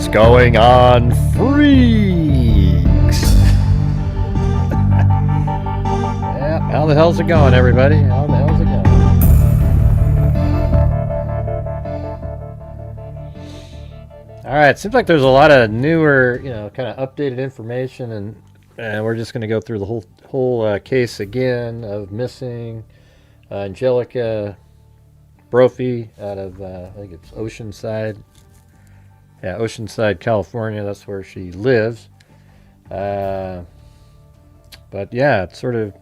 What's going on, freaks? Yeah, how the hell's it going, everybody? How the hell's it going? All right, seems like there's a lot of newer, kind of updated information, and we're just going to go through the whole case again of missing Angelica Brophy out of I think it's Oceanside. Yeah, Oceanside, California. That's where she lives. But yeah, it's sort of,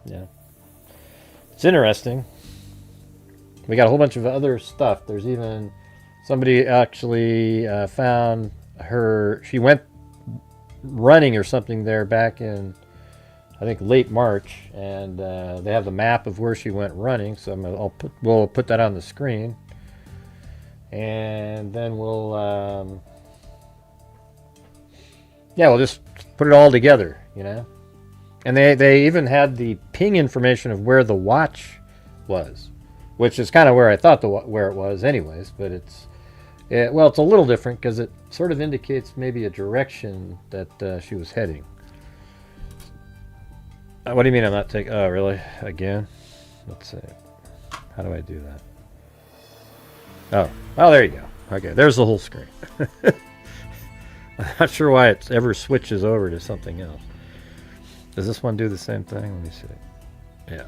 it's interesting. We got a whole bunch of other stuff. There's even somebody actually found her. She went running or something there back in, I think, late March, and they have the map of where she went running. So we'll put that on the screen. And then we'll just put it all together, And they even had the ping information of where the watch was, which is kind of where I thought where it was anyways, but it's a little different because it sort of indicates maybe a direction that she was heading. What do you mean I'm not taking... Oh, really? Again? Let's see. How do I do that? Oh, there you go. Okay, there's the whole screen. I'm not sure why it ever switches over to something else. Does this one do the same thing? Let me see. Yeah.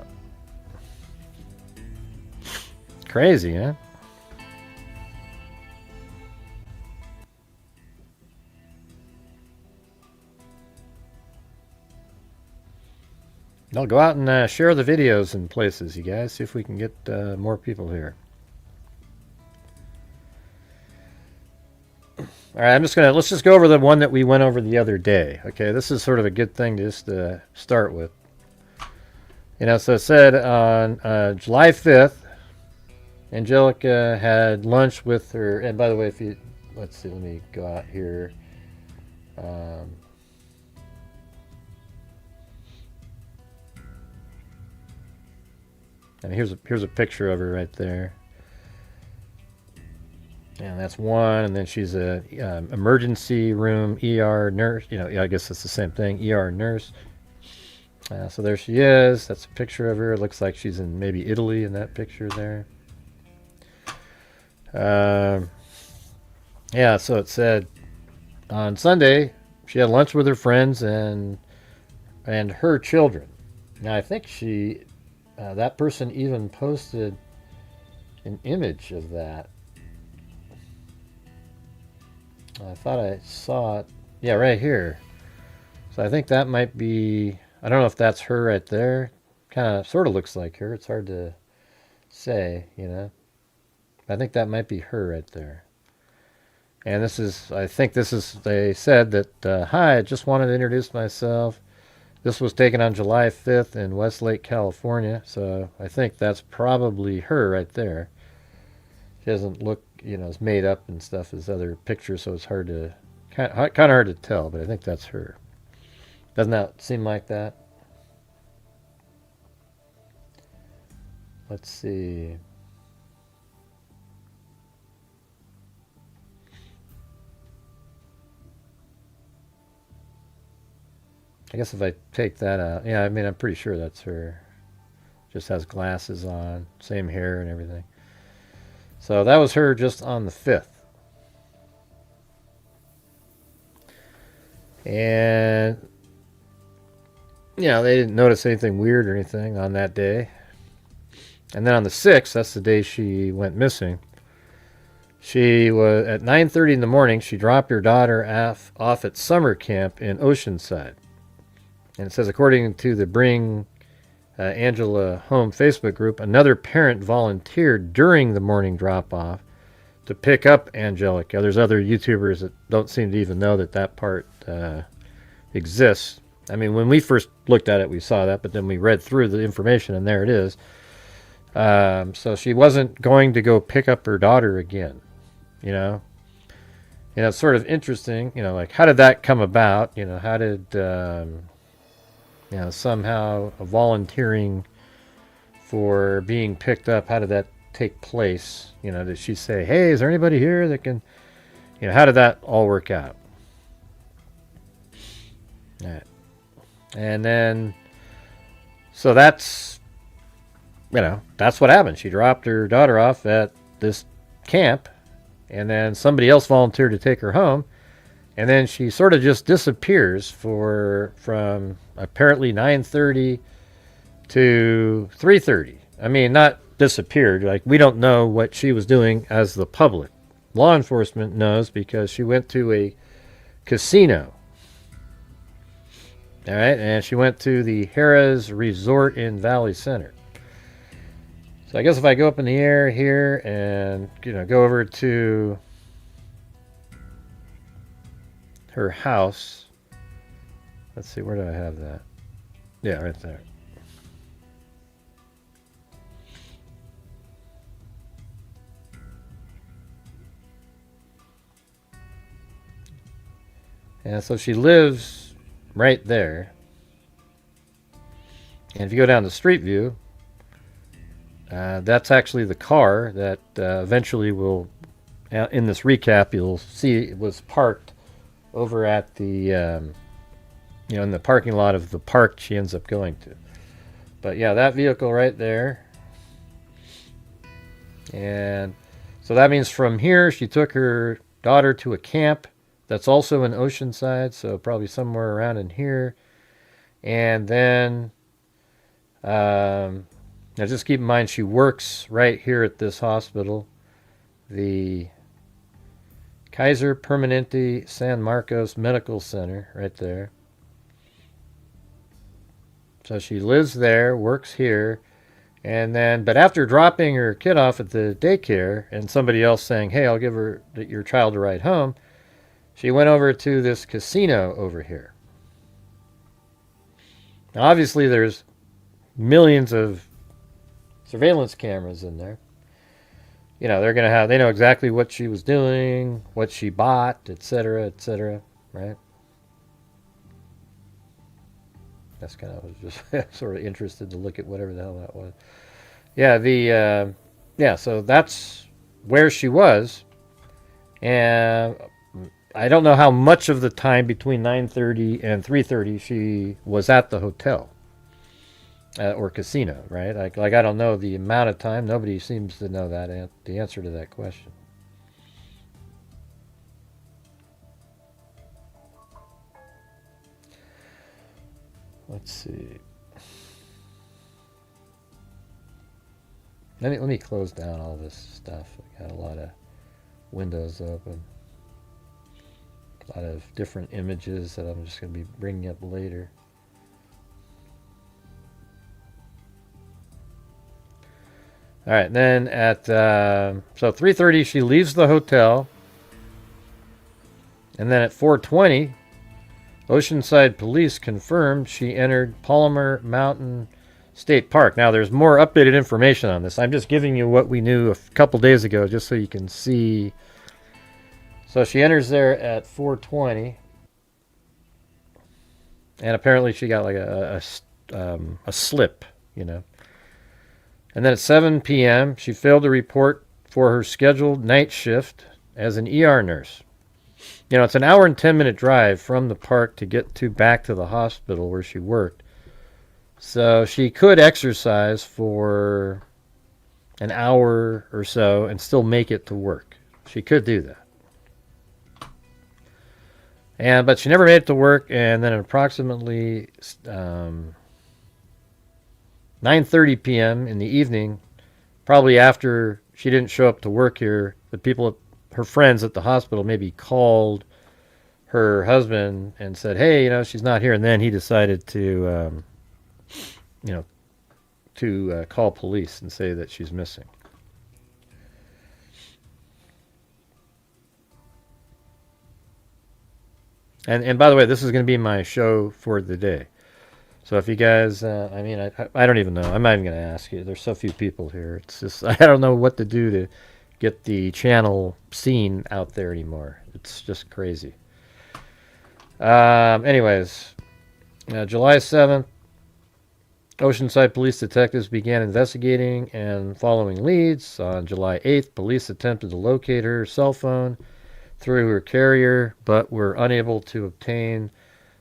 Crazy, huh? I'll go out and share the videos in places, you guys. See if we can get more people here. All right, let's just go over the one that we went over the other day. Okay, this is sort of a good thing to just start with. So it said on July 5th, Angelica had lunch with her, and by the way, let's see, let me go out here. And here's a picture of her right there. And that's one, and then she's a emergency room ER nurse. I guess it's the same thing, ER nurse. So there she is. That's a picture of her. It looks like she's in maybe Italy in that picture there. So it said on Sunday she had lunch with her friends and her children. Now I think that person even posted an image of that. I thought I saw it. Yeah, right here. So I think that might be... I don't know if that's her right there. Kind of, sort of looks like her. It's hard to say, I think that might be her right there. And they said that, hi, I just wanted to introduce myself. This was taken on July 5th in Westlake, California. So I think that's probably her right there. She doesn't look, it's made up and stuff as other pictures, so it's kind of hard to tell, but I think that's her. Doesn't that seem like that? Let's see. I guess if I take that out, I'm pretty sure that's her. Just has glasses on, same hair and everything. So that was her just on the 5th. And, they didn't notice anything weird or anything on that day. And then on the 6th, that's the day she went missing. She was at 9:30 in the morning. She dropped her daughter off at summer camp in Oceanside. And it says, according to the Bring Angela Home Facebook group, another parent volunteered during the morning drop-off to pick up Angelica. There's other YouTubers that don't seem to even know that part exists. I mean, when we first looked at it, we saw that, but then we read through the information, and there it is. So she wasn't going to go pick up her daughter again, it's sort of interesting, like, how did that come about? How did, somehow volunteering for being picked up, how did that take place? Did she say, hey, is there anybody here that can, how did that all work out? All right. And then, so that's what happened. She dropped her daughter off at this camp, and then somebody else volunteered to take her home, and then she sort of just disappears from apparently 9:30 to 3:30. I mean, not disappeared. Like, we don't know what she was doing as the public. Law enforcement knows because she went to a casino. All right, and she went to the Harrah's Resort in Valley Center. So I guess if I go up in the air here and go over to her house, let's see, where do I have that? Yeah, right there. And so she lives right there. And if you go down to Street View, that's actually the car that eventually will, in this recap, you'll see it was parked over at the, in the parking lot of the park she ends up going to. But yeah, that vehicle right there. And so that means from here, she took her daughter to a camp that's also in Oceanside, so probably somewhere around in here. And then, now just keep in mind, she works right here at this hospital, the Kaiser Permanente San Marcos Medical Center, right there. So she lives there, works here, and then, but after dropping her kid off at the daycare, and somebody else saying, hey, I'll give your child a ride home, she went over to this casino over here. Now, obviously, there's millions of surveillance cameras in there. They're going to they know exactly what she was doing, what she bought, etc., right? That's kind of, I was just sort of interested to look at whatever the hell that was. Yeah, so that's where she was. And I don't know how much of the time between 9:30 and 3:30 she was at the hotel or casino, right? Like I don't know the amount of time. Nobody seems to know the answer to that question. Let's see. Let me close down all this stuff. I got a lot of windows open. A lot of different images that I'm just going to be bringing up later. All right, then at so 3:30 she leaves the hotel, and then at 4:20, Oceanside Police confirmed she entered Palmer Mountain State Park. Now there's more updated information on this. I'm just giving you what we knew a couple days ago, just so you can see. So she enters there at 4:20, and apparently she got like a slip, And then at 7 p.m., she failed to report for her scheduled night shift as an ER nurse. It's an hour and 10-minute drive from the park to get back to the hospital where she worked. So she could exercise for an hour or so and still make it to work. She could do that. But she never made it to work, and then at approximately 9:30 p.m. in the evening, probably after she didn't show up to work here, the people, her friends at the hospital, maybe called her husband and said, hey, she's not here. And then he decided to, call police and say that she's missing. And by the way, this is going to be my show for the day. So if you guys, I don't even know. I'm not even going to ask you. There's so few people here. It's just, I don't know what to do to get the channel seen out there anymore. It's just crazy. Anyways, July 7th, Oceanside police detectives began investigating and following leads. On July 8th, police attempted to locate her cell phone through her carrier, but were unable to obtain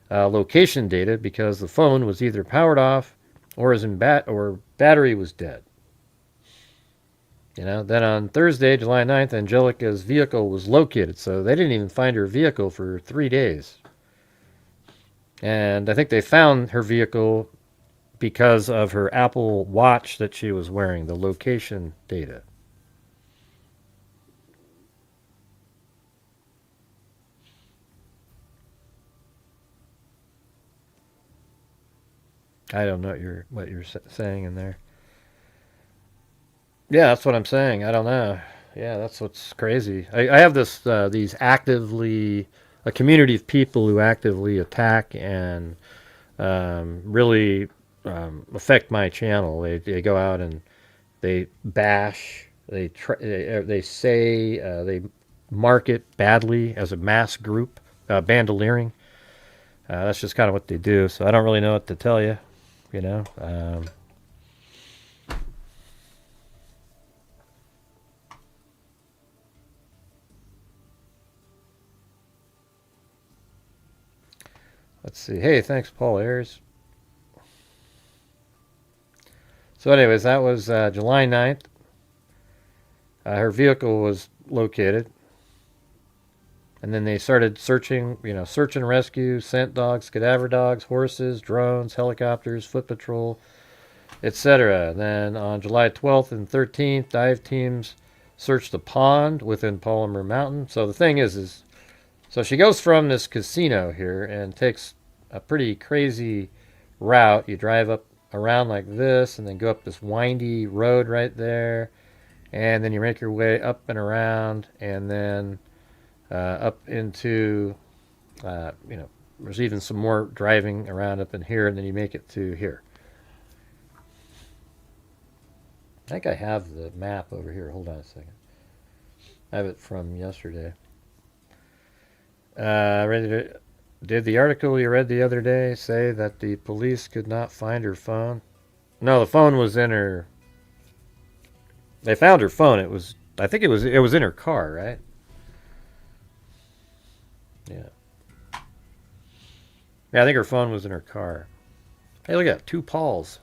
location data because the phone was either powered off or or battery was dead. Then on Thursday, July 9th, Angelica's vehicle was located, so they didn't even find her vehicle for 3 days. And I think they found her vehicle because of her Apple Watch that she was wearing, the location data. I don't know what you're saying in there. Yeah, that's what I'm saying. I don't know. Yeah, that's what's crazy. I have these actively a community of people who actively attack and really affect my channel. They go out and they bash. They say they market badly as a mass group, bandoliering. That's just kind of what they do. So I don't really know what to tell you. You know. Let's see. Hey, thanks, Paul Ayers. So, anyways, that was July 9th. Her vehicle was located. And then they started searching, search and rescue, scent dogs, cadaver dogs, horses, drones, helicopters, foot patrol, etc. Then on July 12th and 13th, dive teams searched the pond within Polymer Mountain. So the thing is so she goes from this casino here and takes a pretty crazy route. You drive up around like this and then go up this windy road right there. And then you make your way up and around and then up into, there's even some more driving around up in here, and then you make it to here. I think I have the map over here. Hold on a second. I have it from yesterday. Did the article you read the other day say that the police could not find her phone? No, the phone was in her. They found her phone. I think it was in her car, right? Yeah. Yeah, I think her phone was in her car. Hey, look at that. 2 Pauls.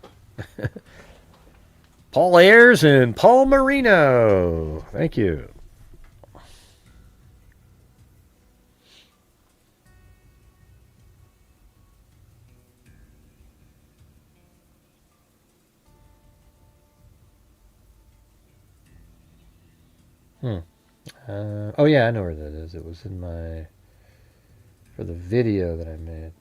Paul Ayers and Paul Marino. Thank you. Oh, yeah, I know where that is. It was in for the video that I made.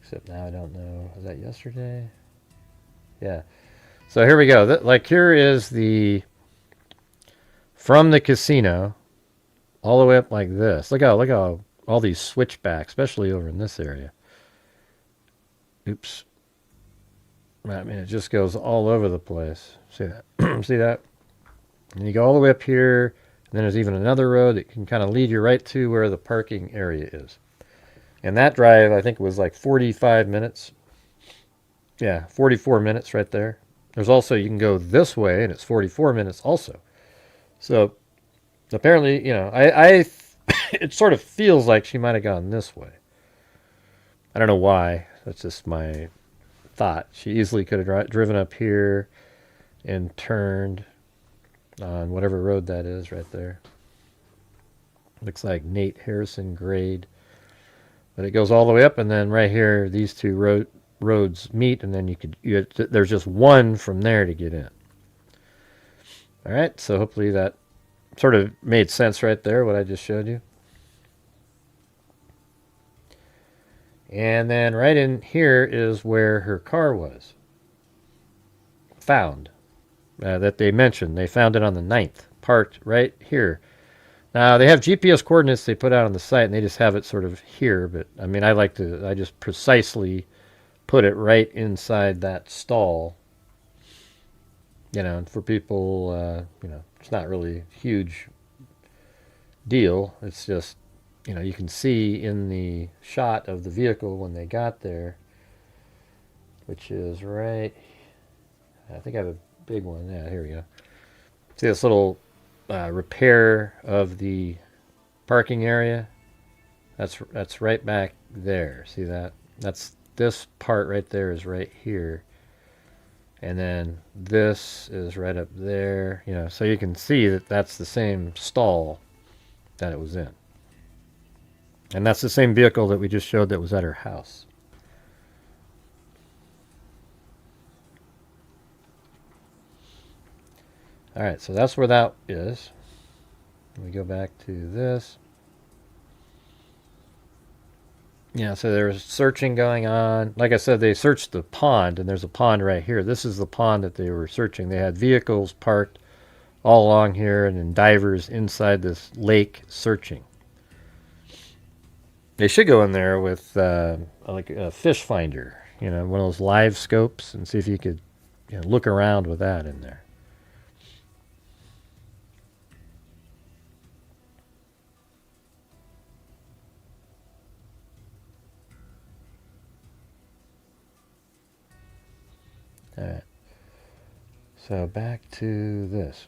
Except now I don't know. Was that yesterday? Yeah. So here we go. Here is from the casino all the way up like this. Look how all these switchbacks, especially over in this area. Oops. I mean, it just goes all over the place. See that? See that? And you go all the way up here, and then there's even another road that can kind of lead you right to where the parking area is. And that drive, I think, was like 45 minutes. Yeah, 44 minutes right there. There's also, you can go this way, and it's 44 minutes also. So, apparently, it sort of feels like she might have gone this way. I don't know why. That's just my thought. She easily could have driven up here and turned on whatever road that is right there. Looks like Nate Harrison grade. But it goes all the way up, and then right here, these two roads meet, and then there's just one from there to get in. All right, so hopefully that sort of made sense right there, what I just showed you. And then right in here is where her car was found, that they mentioned. They found it on the 9th, parked right here. Now, they have GPS coordinates they put out on the site, and they just have it sort of here. But, I mean, I just precisely put it right inside that stall. And for people, it's not really a huge deal. It's just, you can see in the shot of the vehicle when they got there, which is right. I think I have a big one. Yeah, here we go. See this little repair of the parking area? That's right back there. See that? That's this part right there is right here. And then this is right up there. You know, so you can see that that's the same stall that it was in. And that's the same vehicle that we just showed that was at her house. Alright, so that's where that is. We go back to this. Yeah, so there's searching going on. Like I said, they searched the pond, and there's a pond right here. This is the pond that they were searching. They had vehicles parked all along here, and then divers inside this lake searching. They should go in there with like a fish finder, you know, one of those live scopes, and see if you could, you know, look around with that in there. All right. So back to this.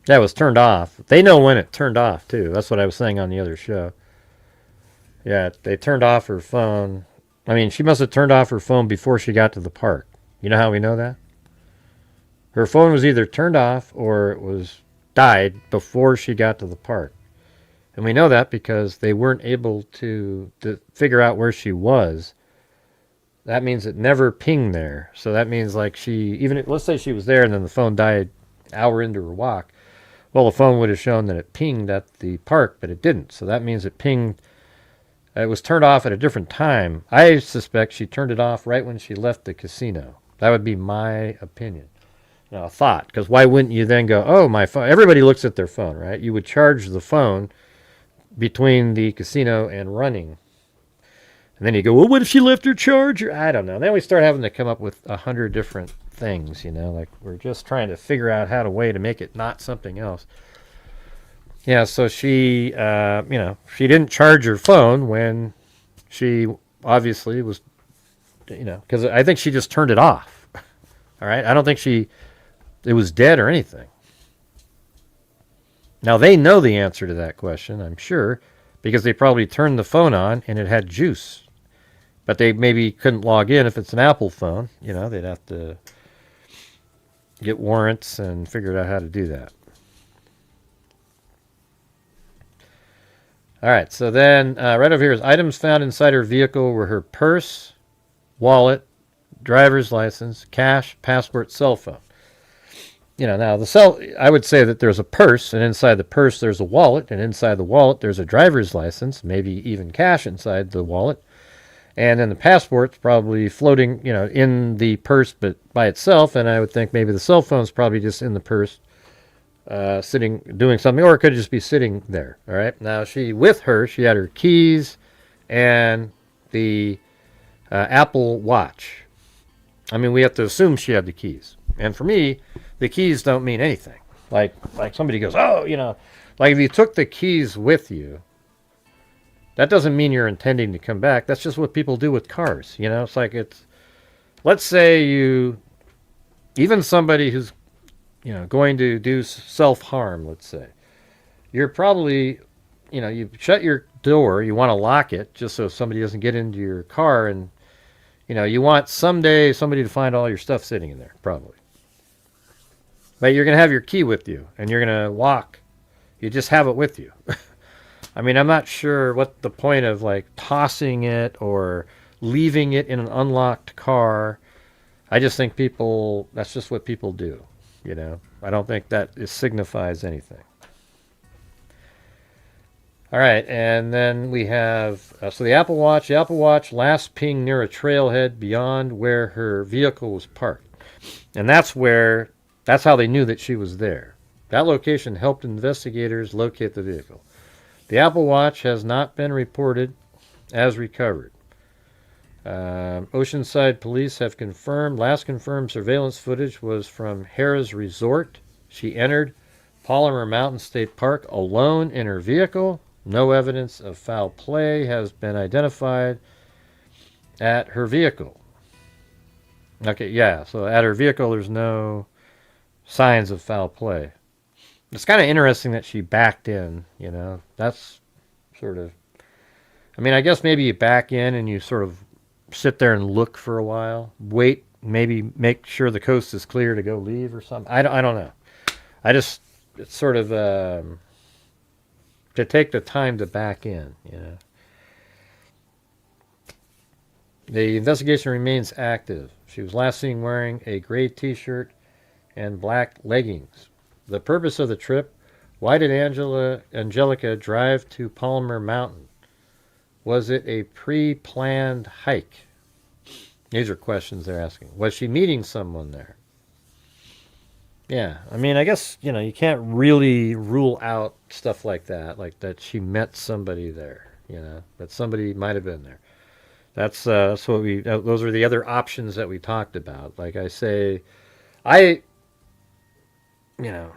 That was turned off. They know when it turned off, too. That's what I was saying on the other show. Yeah, they turned off her phone. I mean, she must have turned off her phone before she got to the park. You know how we know that? Her phone was either turned off or it was died before she got to the park. And we know that because they weren't able to figure out where she was. That means it never pinged there. So that means like let's say she was there and then the phone died an hour into her walk. Well, the phone would have shown that it pinged at the park, but it didn't. So that means it pinged. It was turned off at a different time. I suspect she turned it off right when she left the casino. That would be my opinion. You know, a thought. Because why wouldn't you then go, oh, my phone? Everybody looks at their phone, right? You would charge the phone between the casino and running. And then you go, well, what if she left her charger? I don't know. Then we start having to come up with 100 different things, you know, like we're just trying to figure out how to make it not something else. Yeah, so she, you know, she didn't charge her phone when she obviously was, you know, because I think she just turned it off. All right, I don't think it was dead or anything. Now, they know the answer to that question, I'm sure, because they probably turned the phone on and it had juice. But they maybe couldn't log in if it's an Apple phone. You know, they'd have to get warrants and figure out how to do that. All right, so then right over here is items found inside her vehicle were her purse, wallet, driver's license, cash, passport, cell phone. You know, now I would say that there's a purse, and inside the purse there's a wallet, and inside the wallet there's a driver's license, maybe even cash inside the wallet. And then the passport's probably floating, you know, in the purse but by itself, and I would think maybe the cell phone's probably just in the purse, sitting, doing something, or it could just be sitting there, all right? Now, she had her keys and the Apple Watch. I mean, we have to assume she had the keys. And for me, the keys don't mean anything. Like somebody goes, oh, you know, like if you took the keys with you, that doesn't mean you're intending to come back. That's just what people do with cars. You know, it's like let's say even somebody who's, you know, going to do self-harm, let's say, you're probably, you know, you shut your door, you want to lock it just so somebody doesn't get into your car, and, you know, you want someday somebody to find all your stuff sitting in there, probably. But you're going to have your key with you, and you're going to walk. You just have it with you. I mean, I'm not sure what the point of, like, tossing it or leaving it in an unlocked car. I just think that's just what people do, you know. I don't think that signifies anything. All right, and then we have, so the Apple Watch last pinged near a trailhead beyond where her vehicle was parked. And that's how they knew that she was there. That location helped investigators locate the vehicle. The Apple Watch has not been reported as recovered. Oceanside police have last confirmed surveillance footage was from Harrah's Resort. She entered Palmer Mountain State Park alone in her vehicle. No evidence of foul play has been identified at her vehicle. Okay, yeah. So at her vehicle, there's no signs of foul play. It's kind of interesting that she backed in, you know. That's sort of, I mean, I guess maybe you back in and you sort of sit there and look for a while, wait, maybe make sure the coast is clear to go leave or something. I don't know. I just, it's sort of to take the time to back in, you know. The investigation remains active. She was last seen wearing a gray t-shirt and black leggings. The purpose of the trip, why did Angelica drive to Palmer Mountain? Was it a pre-planned hike? These are questions they're asking. Was she meeting someone there? Yeah, I mean, I guess, you know, you can't really rule out stuff like that she met somebody there, you know, that somebody might have been there. That's what those are the other options that we talked about. Like I say, I, you know,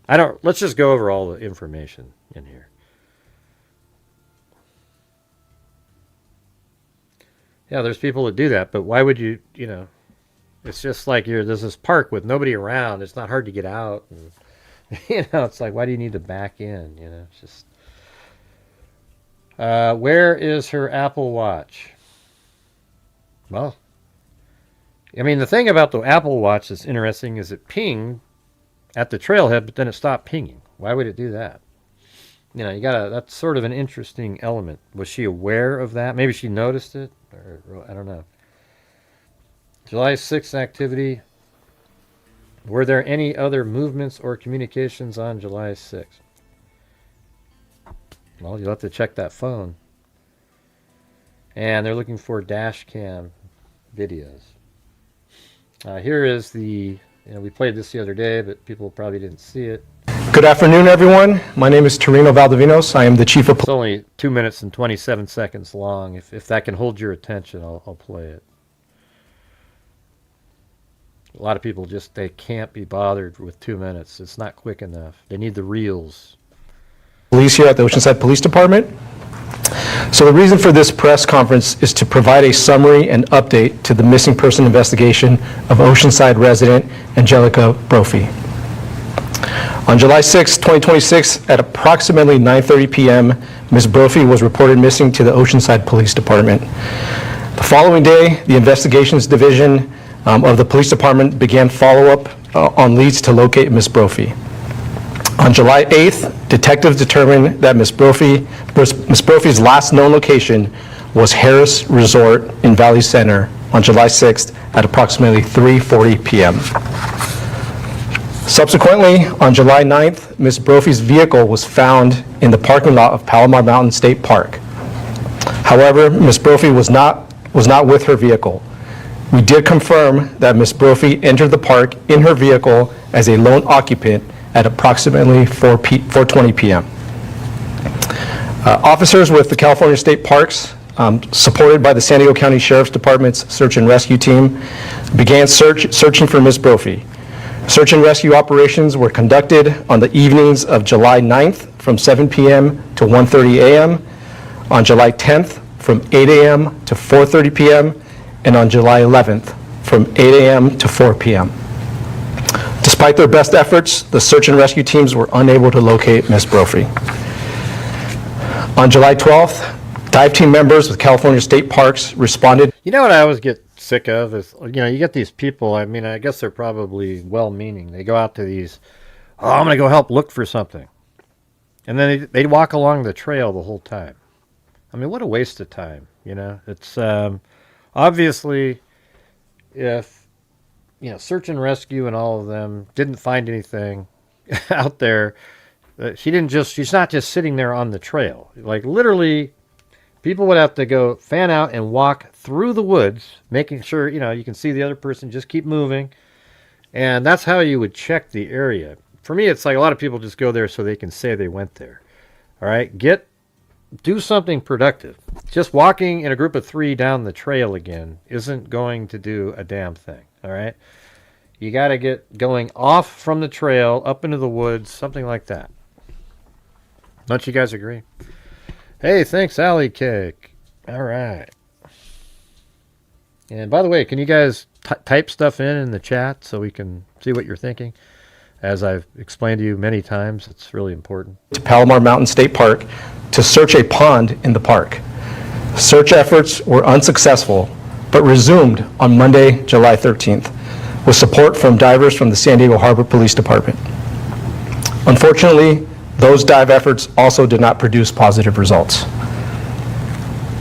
I don't, let's just go over all the information in here. Yeah, there's people that do that, but why would you, you know, it's just like there's this park with nobody around. It's not hard to get out. And, you know, it's like, why do you need to back in? You know, it's just, where is her Apple Watch? Well, I mean, the thing about the Apple Watch that's interesting is it pinged at the trailhead, but then it stopped pinging. Why would it do that? You know, that's sort of an interesting element. Was she aware of that? Maybe she noticed it, or I don't know. July 6th activity. Were there any other movements or communications on July 6th? Well, you'll have to check that phone. And they're looking for dash cam videos. Here is the, you know, we played this the other day, but people probably didn't see it. Good afternoon, everyone. My name is Torino Valdivinos. I am the chief of It's only 2 minutes and 27 seconds long. If that can hold your attention, I'll play it. A lot of people just, they can't be bothered with 2 minutes. It's not quick enough. They need the reels. Police here at the Oceanside Police Department. So the reason for this press conference is to provide a summary and update to the missing person investigation of Oceanside resident Angelica Brophy. On July 6, 2026, at approximately 9:30 p.m., Ms. Brophy was reported missing to the Oceanside Police Department. The following day, the Investigations Division of the Police Department began follow-up on leads to locate Ms. Brophy. On July 8th, detectives determined that Ms. Brophy's last known location was Harris Resort in Valley Center on July 6th at approximately 3:40 p.m. Subsequently, on July 9th, Ms. Brophy's vehicle was found in the parking lot of Palomar Mountain State Park. However, Ms. Brophy was not with her vehicle. We did confirm that Ms. Brophy entered the park in her vehicle as a lone occupant at approximately 4:20 p.m. Officers with the California State Parks, supported by the San Diego County Sheriff's Department's search and rescue team, began searching for Ms. Brophy. Search and rescue operations were conducted on the evenings of July 9th from 7 p.m. to 1:30 a.m., on July 10th from 8 a.m. to 4:30 p.m., and on July 11th from 8 a.m. to 4 p.m. Despite their best efforts, the search and rescue teams were unable to locate Ms. Brophy. On July 12th, dive team members with California State Parks responded. You know what I always get sick of is, you know, you get these people, I mean, I guess they're probably well-meaning. They go out to these, oh, I'm going to go help look for something. And then they walk along the trail the whole time. I mean, what a waste of time, you know? It's obviously, if, you know, search and rescue and all of them didn't find anything out there, she's not just sitting there on the trail. Like, literally, people would have to go fan out and walk through the woods, making sure, you know, you can see the other person, just keep moving. And that's how you would check the area. For me, it's like a lot of people just go there so they can say they went there. All right, do something productive. Just walking in a group of 3 down the trail again isn't going to do a damn thing. All right, you got to get going off from the trail, up into the woods, something like that. Don't you guys agree? Hey, thanks, Alley Cake. All right. And by the way, can you guys type stuff in the chat so we can see what you're thinking? As I've explained to you many times, it's really important. To Palomar Mountain State Park to search a pond in the park. Search efforts were unsuccessful, but resumed on Monday, July 13th, with support from divers from the San Diego Harbor Police Department. Unfortunately, those dive efforts also did not produce positive results.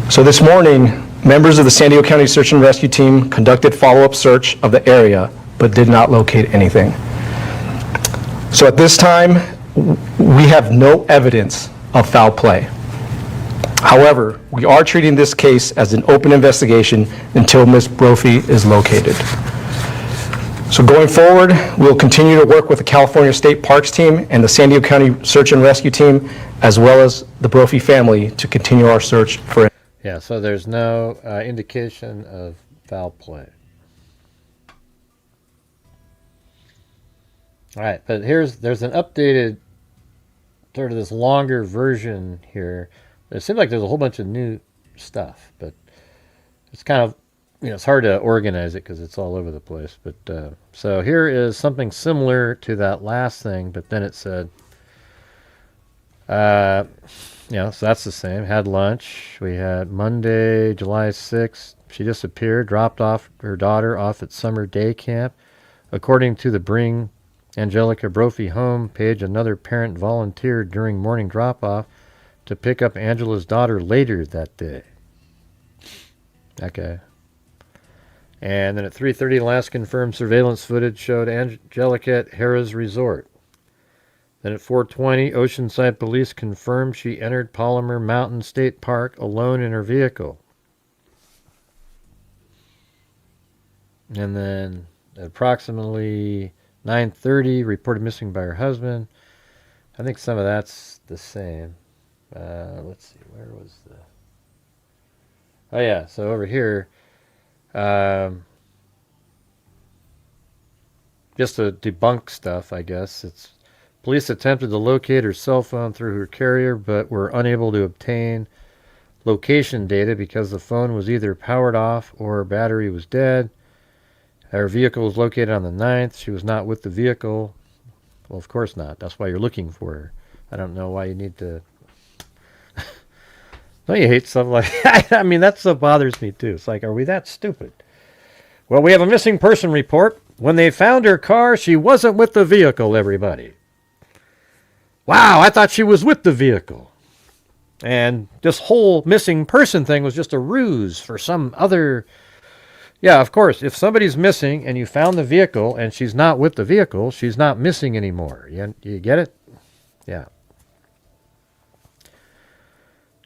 So this morning, members of the San Diego County Search and Rescue Team conducted follow-up search of the area, but did not locate anything. So at this time, we have no evidence of foul play. However, we are treating this case as an open investigation until Ms. Brophy is located. So going forward, we'll continue to work with the California State Parks team and the San Diego County Search and Rescue team, as well as the Brophy family, to continue our search for. Yeah, so there's no indication of foul play. All right, but there's an updated, sort of this longer version here. It seems like there's a whole bunch of new stuff, but it's kind of, it's hard to organize it because it's all over the place. But so here is something similar to that last thing, but then it said, so that's the same. Had lunch. We had Monday, July 6th. She disappeared, dropped off her daughter off at summer day camp. According to the Bring Angelica Brophy home page, another parent volunteered during morning drop-off to pick up Angela's daughter later that day. Okay. And then at 3:30, last confirmed surveillance footage showed Angelica at Harrah's Resort. Then at 4:20, Oceanside Police confirmed she entered Palomar Mountain State Park alone in her vehicle. And then at approximately 9:30, reported missing by her husband. I think some of that's the same. Let's see, where was the... Oh yeah, so over here, just to debunk stuff, I guess. It's police attempted to locate her cell phone through her carrier, but were unable to obtain location data because the phone was either powered off or her battery was dead. Her vehicle was located on the 9th. She was not with the vehicle. Well, of course not. That's why you're looking for her. I don't know why you need to... Don't you hate stuff like that? I mean, that stuff bothers me too. It's like, are we that stupid? Well, we have a missing person report. When they found her car, she wasn't with the vehicle, everybody. Wow, I thought she was with the vehicle. And this whole missing person thing was just a ruse for some other... Yeah, of course, if somebody's missing and you found the vehicle and she's not with the vehicle, she's not missing anymore. You get it? Yeah.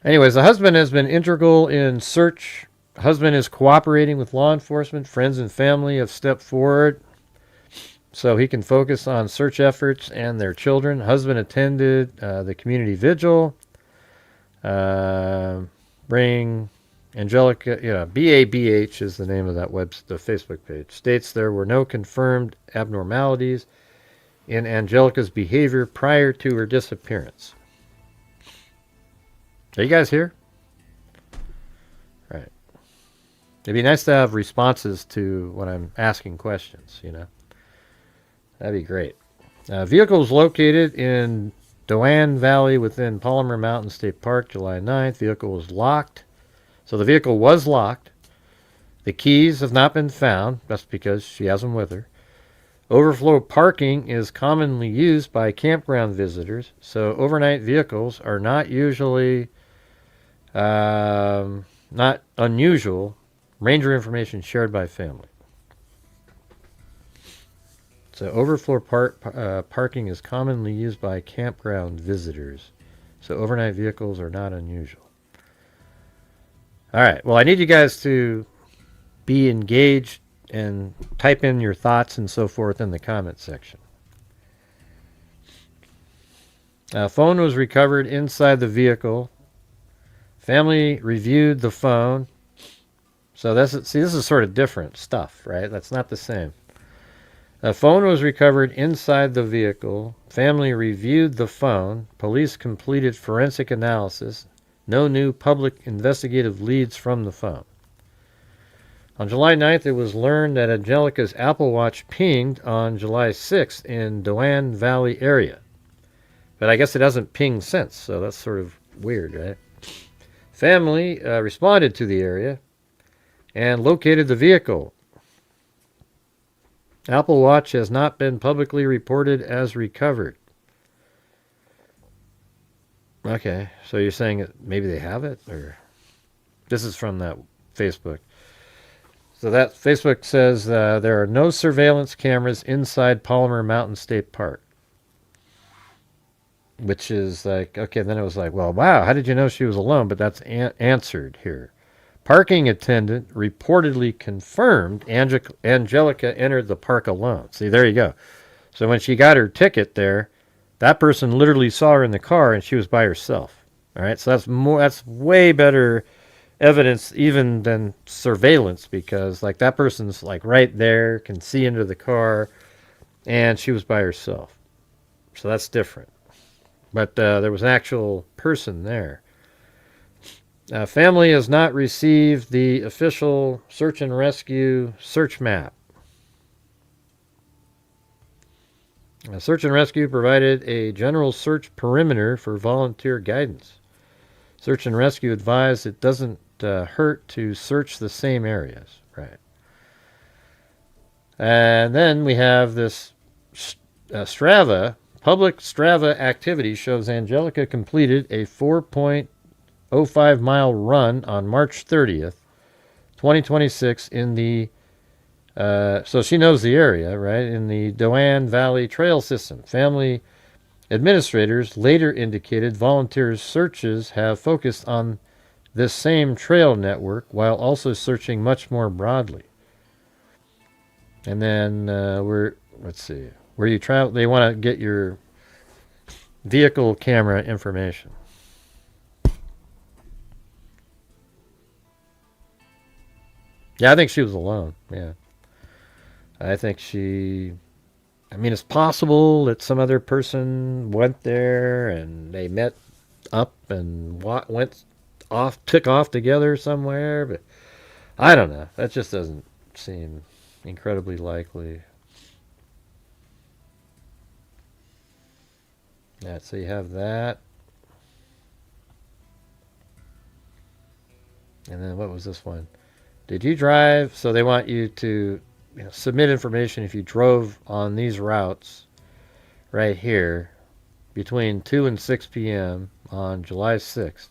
Anyways, the husband has been integral in search. Husband is cooperating with law enforcement. Friends and family have stepped forward so he can focus on search efforts and their children. Husband attended the community vigil. Bring Angelica, BABH is the name of that the Facebook page. States there were no confirmed abnormalities in Angelica's behavior prior to her disappearance. Are you guys here? Right. It'd be nice to have responses to when I'm asking questions, That'd be great. Vehicle was located in Doane Valley within Palomar Mountain State Park, July 9th. Vehicle was locked. So the vehicle was locked. The keys have not been found. That's because she has them with her. Overflow parking is commonly used by campground visitors. So overnight vehicles are not usually... not unusual. Ranger information shared by family. So overflow parking is commonly used by campground visitors. So overnight vehicles are not unusual. All right. Well, I need you guys to be engaged and type in your thoughts and so forth in the comment section. Phone was recovered inside the vehicle. Family reviewed the phone. So this is sort of different stuff, right? That's not the same. A phone was recovered inside the vehicle. Family reviewed the phone. Police completed forensic analysis. No new public investigative leads from the phone. On July 9th, it was learned that Angelica's Apple Watch pinged on July 6th in Doane Valley area. But I guess it hasn't pinged since, so that's sort of weird, right? Family responded to the area and located the vehicle. Apple Watch has not been publicly reported as recovered. Okay, so you're saying that maybe they have it? Or this is from that Facebook. So that Facebook says there are no surveillance cameras inside Palmer Mountain State Park. Which is like, okay, then it was like, well, wow, how did you know she was alone? But that's answered here. Parking attendant reportedly confirmed Angelica entered the park alone. See, there you go. So when she got her ticket there, that person literally saw her in the car and she was by herself. All right, so that's way better evidence even than surveillance, because like that person's like right there, can see into the car, and she was by herself. So that's different. But there was an actual person there. Family has not received the official search and rescue search map. Search and rescue provided a general search perimeter for volunteer guidance. Search and rescue advised it doesn't hurt to search the same areas. Right. And then we have this Strava. Public Strava activity shows Angelica completed a 4.05-mile run on March 30th, 2026 in the, so she knows the area, right, in the Doane Valley Trail System. Family administrators later indicated volunteers' searches have focused on this same trail network while also searching much more broadly. And then let's see, where you travel, they want to get your vehicle camera information. Yeah, I think she was alone. Yeah. I think I mean, it's possible that some other person went there and they met up and took off together somewhere, but I don't know. That just doesn't seem incredibly likely. Yeah, so you have that. And then what was this one? Did you drive? So they want you to submit information if you drove on these routes right here between 2 and 6 p.m. on July 6th.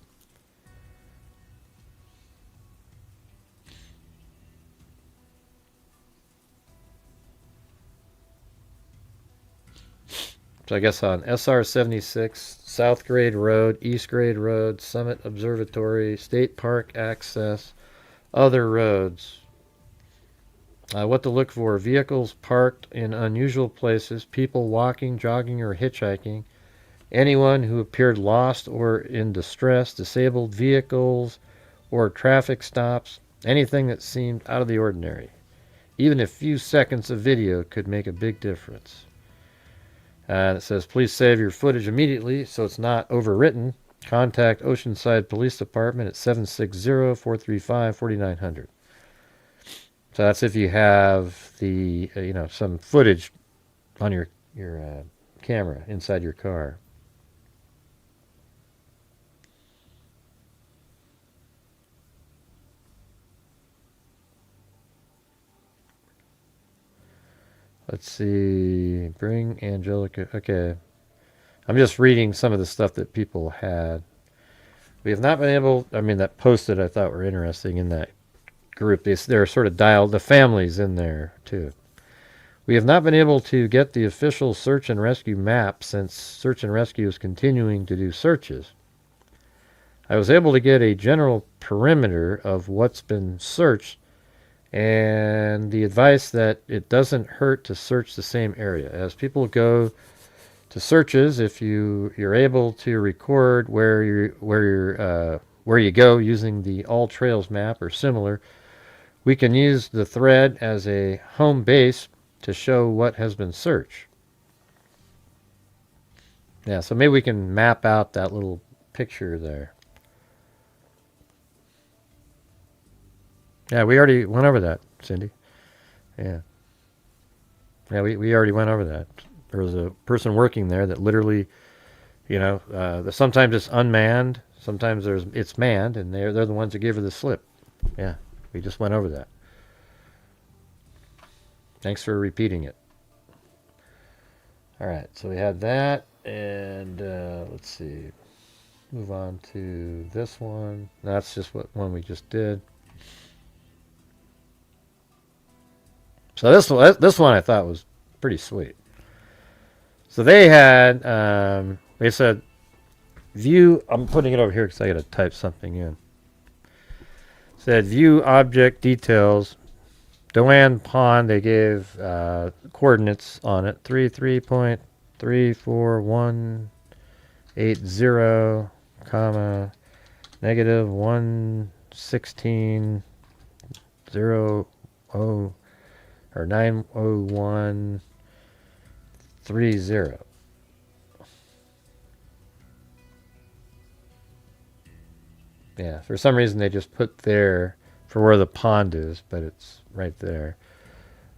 So I guess on SR 76, South Grade Road, East Grade Road, Summit Observatory, State Park Access, other roads. What to look for: vehicles parked in unusual places, people walking, jogging, or hitchhiking, anyone who appeared lost or in distress, disabled vehicles or traffic stops, anything that seemed out of the ordinary. Even a few seconds of video could make a big difference. It says, please save your footage immediately so it's not overwritten. Contact Oceanside Police Department at 760-435-4900. So that's if you have the, some footage on your camera inside your car. Let's see. Bring Angelica. Okay. I'm just reading some of the stuff that people had. We have not been able, that posted I thought were interesting in that group. They're sort of dialed. The families in there, too. We have not been able to get the official search and rescue map since search and rescue is continuing to do searches. I was able to get a general perimeter of what's been searched and the advice that it doesn't hurt to search the same area. As people go to searches, if you're able to record where you go using the All Trails map or similar, we can use the thread as a home base to show what has been searched. Yeah, so maybe we can map out that little picture there. Yeah, we already went over that, Cindy. Yeah. Yeah, we already went over that. There was a person working there that literally, sometimes it's unmanned, sometimes it's manned, and they're the ones that give her the slip. Yeah, we just went over that. Thanks for repeating it. All right, so we had that, and let's see. Move on to this one. That's just what one we just did. So this one I thought was pretty sweet. So they had they said view. I'm putting it over here because I got to type something in. Said view object details. Doan Pond. They gave coordinates on it. 33.34180, comma negative 116 0 0 or 90130. Yeah, for some reason they just put there for where the pond is, but it's right there.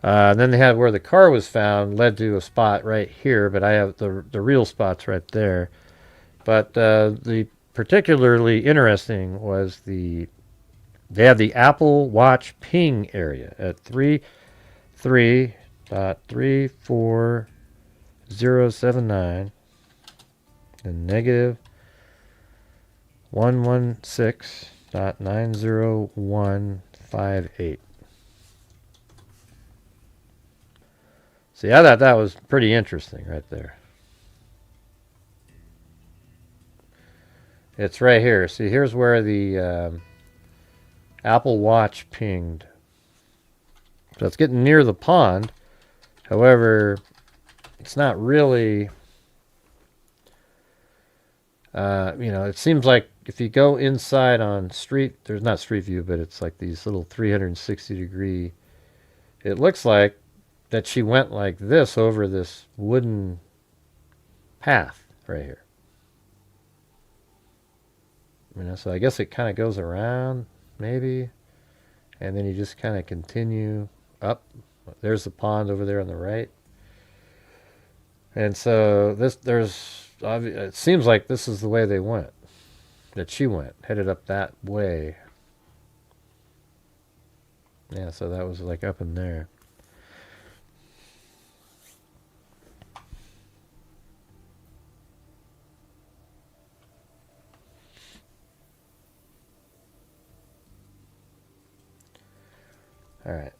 And then they had where the car was found led to a spot right here, but I have the real spots right there. But the particularly interesting was they have the Apple Watch ping area at 33.34079 and negative 116.90158. See, I thought that was pretty interesting right there. It's right here. See, here's where the Apple Watch pinged. So it's getting near the pond. However, it's not really, it seems like if you go inside on there's not street view, but it's like these little 360 degree, it looks like that she went like this over this wooden path right here. So I guess it kind of goes around, maybe, and then you just kind of continue up. There's the pond over there on the right. And so it seems like this is the way they went, that she went, headed up that way. Yeah, so that was like up in there. All right.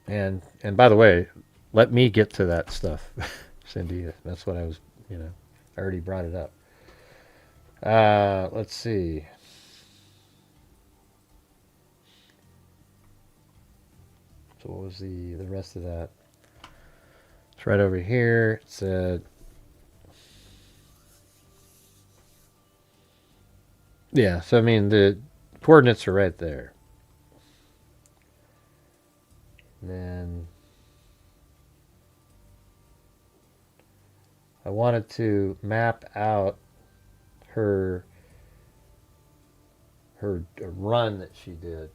And by the way, let me get to that stuff, Cindy. That's what I was, I already brought it up. Let's see. So what was the rest of that? It's right over here. It said, yeah, so I mean, the coordinates are right there. And then I wanted to map out her run that she did.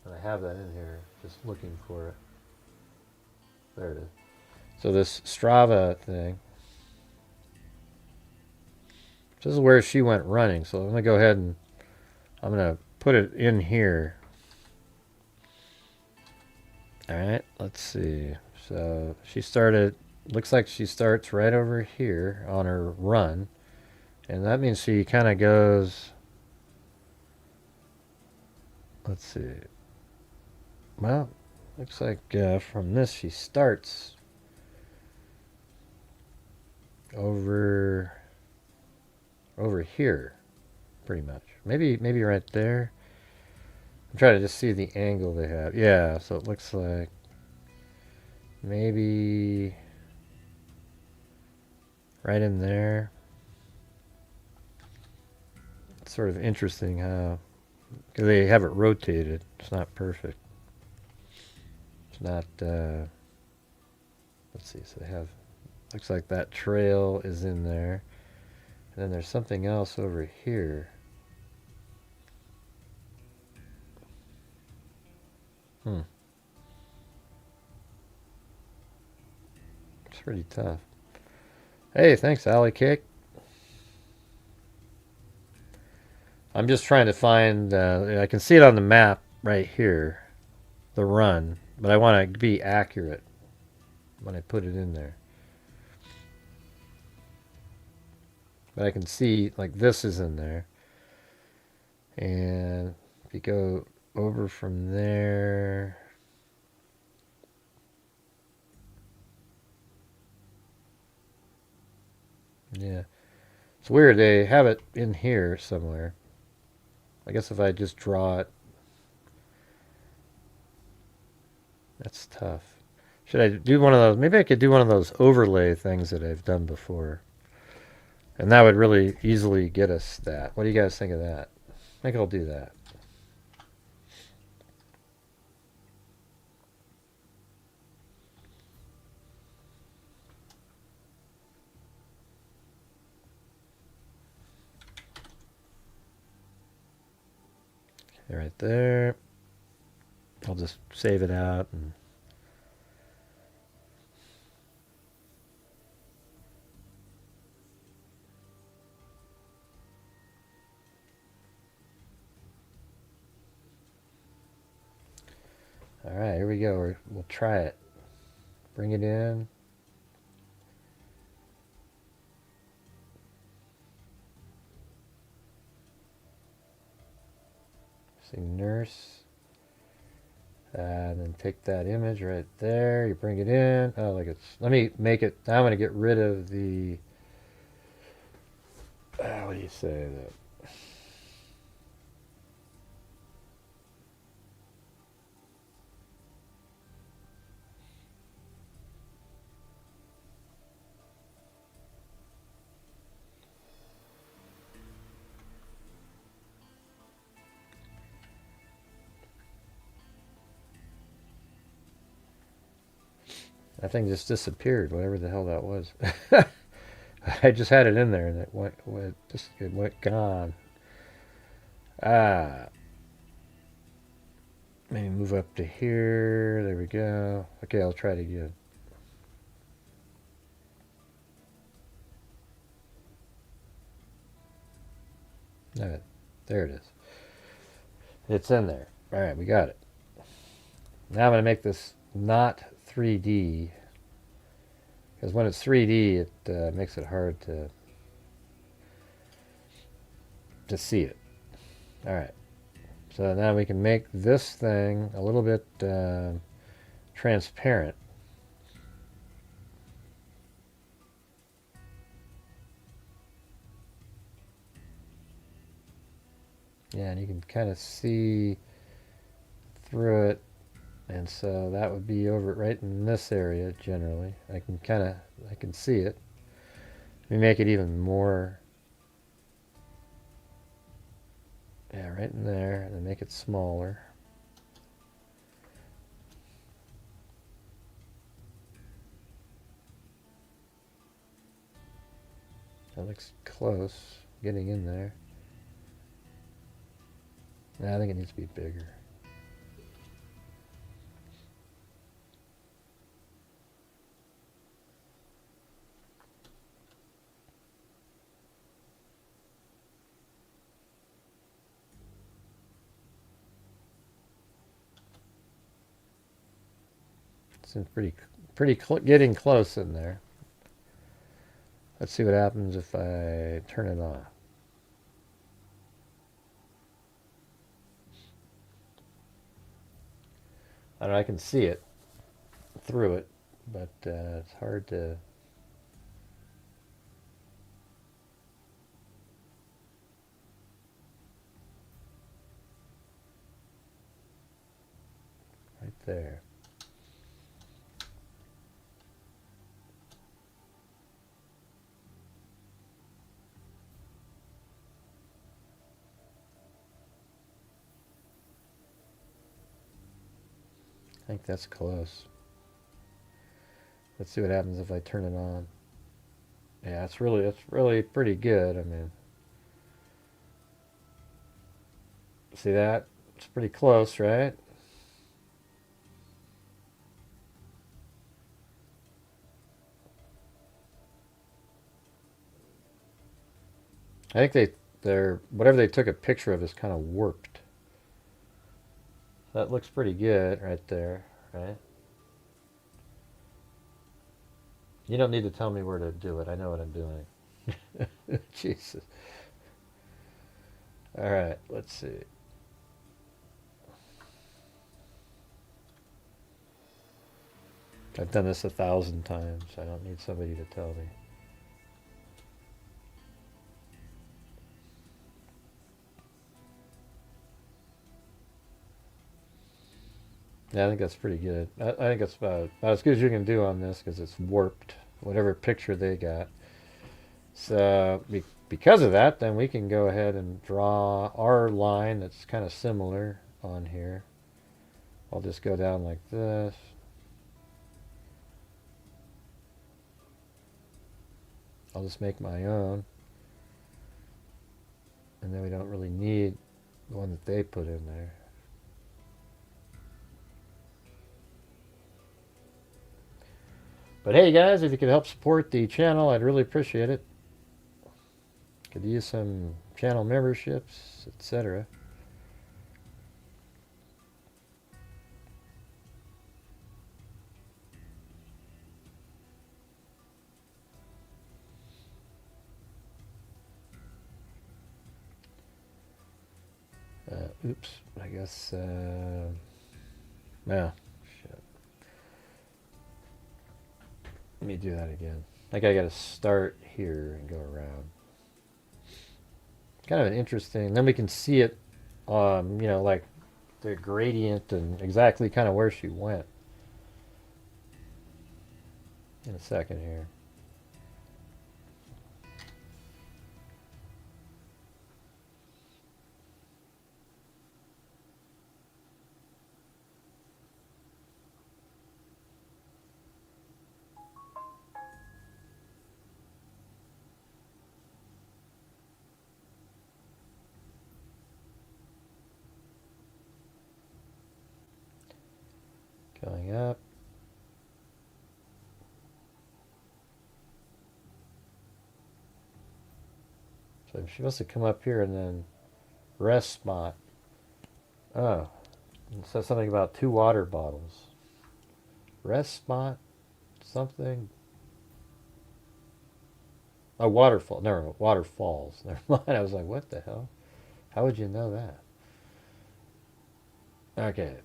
And I have that in here, just looking for it. There it is. So this Strava thing. This is where she went running. So I'm going to go ahead and I'm going to put it in here. All right, let's see. So she started, looks like she starts right over here on her run. And that means she kind of goes, let's see. Well, looks like from this she starts over here, pretty much. Maybe right there. I'm trying to just see the angle they have. Yeah, so it looks like maybe right in there. It's sort of interesting how, because they have it rotated. It's not perfect. It's not, let's see, so they have, looks like that trail is in there. And then there's something else over here. It's pretty tough. Hey, thanks, Alley Cake. I'm just trying to find. I can see it on the map right here, the run, but I want to be accurate when I put it in there. But I can see like this is in there, and if you go over from there, yeah, it's weird. They have it in here somewhere. I guess if I just draw it, that's tough. Should I do one of those? Maybe I could do one of those overlay things that I've done before. And that would really easily get us that. What do you guys think of that? I think I'll do that. Okay, right there. I'll just save it out and all right, here we go. We'll try it. Bring it in. See nurse. And then take that image right there. You bring it in. Oh, like it's. Let me make it. I'm going to get rid of the. What do you say? That thing just disappeared. Whatever the hell that was. I just had it in there and it went gone. Ah. Maybe move up to here. There we go. Okay, I'll try it again. All right, there it is. It's in there. All right, we got it. Now I'm going to make this not 3D because when it's 3D, it makes it hard to see it. All right. So now we can make this thing a little bit transparent. Yeah, and you can kind of see through it. And so that would be over right in this area generally. I can see it. Let me make it even more. Yeah, right in there, and then make it smaller. That looks close, getting in there. I think it needs to be bigger. Seems pretty getting close in there. Let's see what happens if I turn it on. I don't know, I can see it through it, but it's hard to. Right there. I think that's close. Let's see what happens if I turn it on. Yeah, it's really pretty good. I mean, see that? It's pretty close, right? I think they're whatever they took a picture of is kind of warped. That looks pretty good right there, right? You don't need to tell me where to do it. I know what I'm doing. Jesus. All right, let's see. I've done this 1,000 times. I don't need somebody to tell me. Yeah, I think that's pretty good. I think that's about as good as you can do on this because it's warped, whatever picture they got. So because of that, then we can go ahead and draw our line that's kind of similar on here. I'll just go down like this. I'll just make my own. And then we don't really need the one that they put in there. But hey guys, if you could help support the channel, I'd really appreciate it. Could use some channel memberships, etc. Oops, I guess, yeah, shit. Let me do that again. I think I gotta start here and go around. Kind of an interesting, then we can see it, like the gradient and exactly kind of where she went in a second here. Going up. So she must have come up here and then rest spot. Oh, it says something about 2 water bottles. Rest spot, something. Oh, waterfall. Never mind. Waterfalls. Never mind. I was like, what the hell? How would you know that? Okay.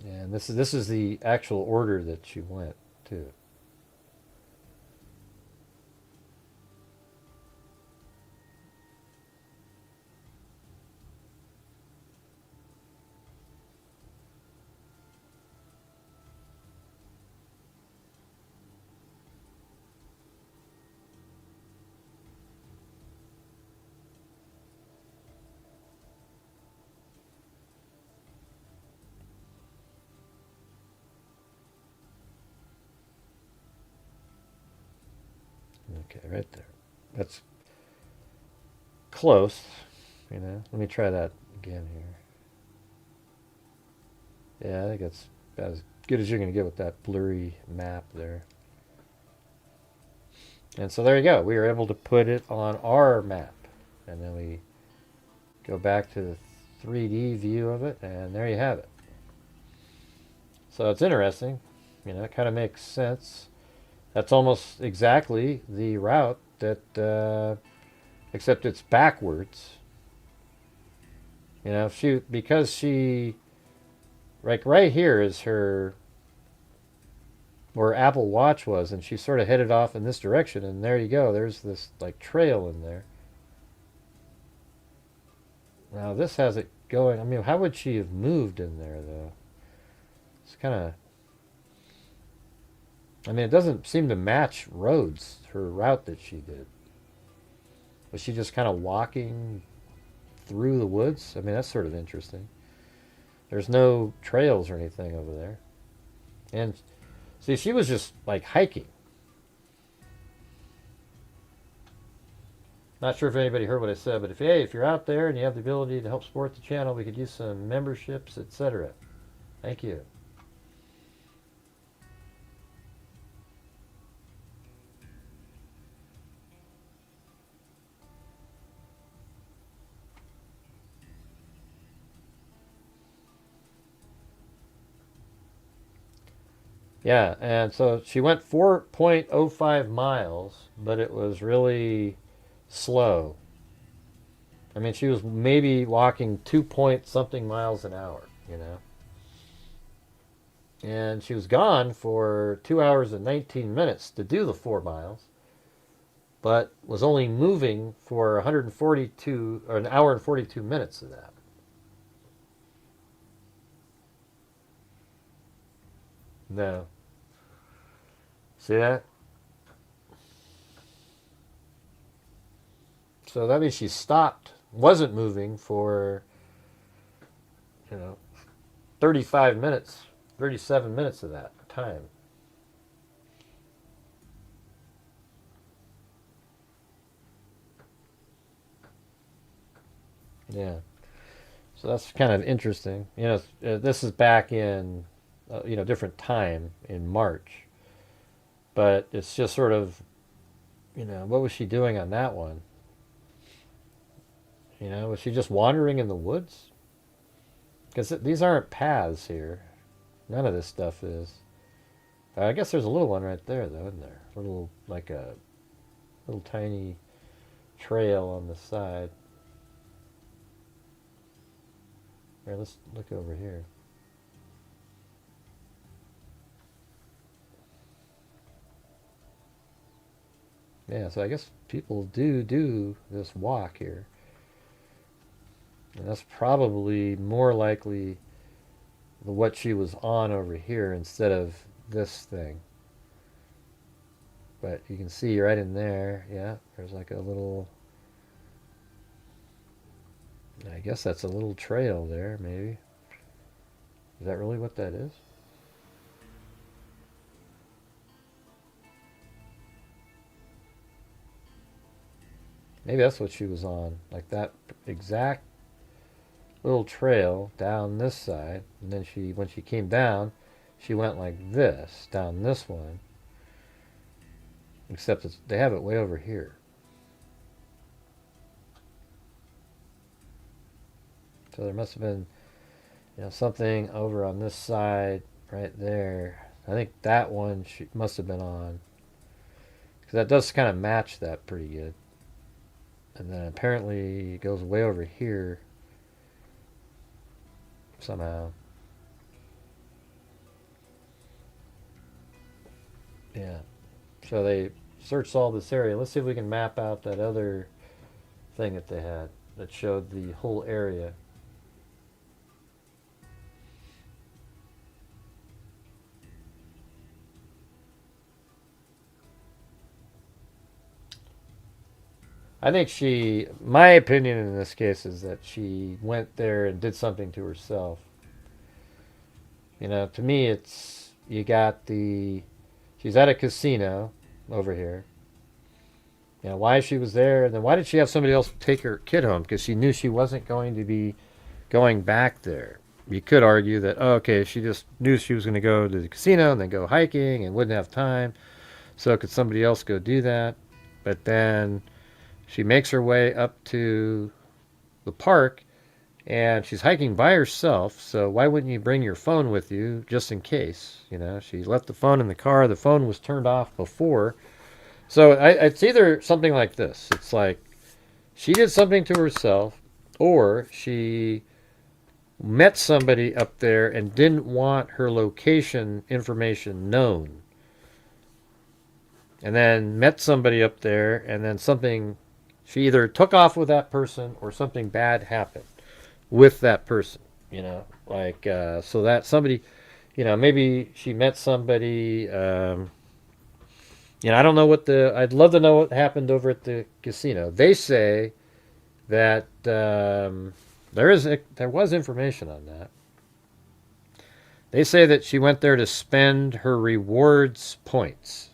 And this is the actual order that she went to. Okay, right there. That's close, you know. Let me try that again here. Yeah, I think that's about as good as you're going to get with that blurry map there. And so there you go. We were able to put it on our map. And then we go back to the 3D view of it, and there you have it. So it's interesting. You know, it kind of makes sense. That's almost exactly the route that, except it's backwards. You know, because she, like right here is her, where Apple Watch was, and she sort of headed off in this direction, and there you go. There's this like trail in there. Now this has it going. I mean, how would she have moved in there though? It's kind of. I mean, it doesn't seem to match roads, her route that she did. Was she just kind of walking through the woods? I mean, that's sort of interesting. There's no trails or anything over there. And see, she was just like hiking. Not sure if anybody heard what I said, but if you're out there and you have the ability to help support the channel, we could use some memberships, etc. Thank you. Yeah, and so she went 4.05 miles, but it was really slow. I mean, she was maybe walking 2 point something miles an hour, you know. And she was gone for 2 hours and 19 minutes to do the 4 miles, but was only moving for 142 or an hour and 42 minutes of that. No. See that? So that means she stopped, wasn't moving for, you know, 35 minutes, 37 minutes of that time. Yeah. So that's kind of interesting. You know, this is back in, different time in March, but it's just sort of, what was she doing on that one? Was she just wandering in the woods? Because these aren't paths here. None of this stuff is. I guess there's a little one right there, though, isn't there? A little, like a little tiny trail on the side. Here, let's look over here. Yeah, so I guess people do this walk here. And that's probably more likely what she was on over here instead of this thing. But you can see right in there, yeah, there's like a little, I guess that's a little trail there, maybe. Is that really what that is? Maybe that's what she was on, like that exact little trail down this side. And then when she came down, she went like this, down this one. Except they have it way over here. So there must have been, something over on this side right there. I think that one she must have been on. Because that does kind of match that pretty good. And then apparently it goes way over here somehow. Yeah. So they searched all this area. Let's see if we can map out that other thing that they had that showed the whole area. I think my opinion in this case is that she went there and did something to herself. To me, she's at a casino over here. Why she was there, and then why did she have somebody else take her kid home? Because she knew she wasn't going to be going back there. You could argue that, oh, okay, she just knew she was going to go to the casino and then go hiking and wouldn't have time. So could somebody else go do that? But then she makes her way up to the park and she's hiking by herself. So why wouldn't you bring your phone with you just in case? She left the phone in the car. The phone was turned off before. So it's either something like this. It's like she did something to herself, or she met somebody up there and didn't want her location information known. And then met somebody up there, and then she either took off with that person or something bad happened with that person. So that somebody, maybe she met somebody. I don't know I'd love to know what happened over at the casino. They say that there was information on that. They say that she went there to spend her rewards points.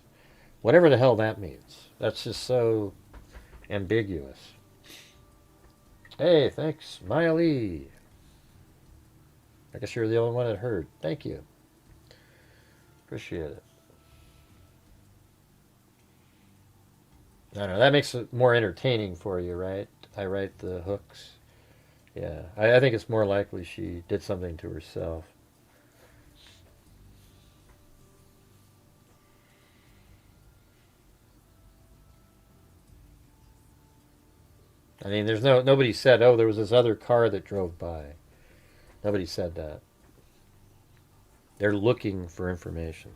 Whatever the hell that means. That's just so ambiguous. Hey, thanks, Maya Lee. I guess you're the only one that heard. Thank you. Appreciate it. I don't know. That makes it more entertaining for you, right? I write the hooks. Yeah. I think it's more likely she did something to herself. I mean, there's nobody said, oh, there was this other car that drove by. Nobody said that. They're looking for information.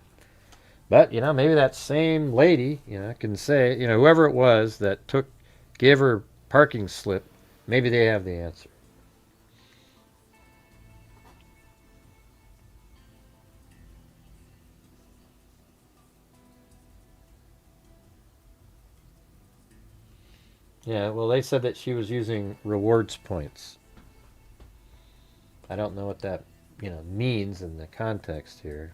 But, maybe that same lady, can say, whoever it was that gave her parking slip, maybe they have the answer. Yeah, well, they said that she was using rewards points. I don't know what that, means in the context here.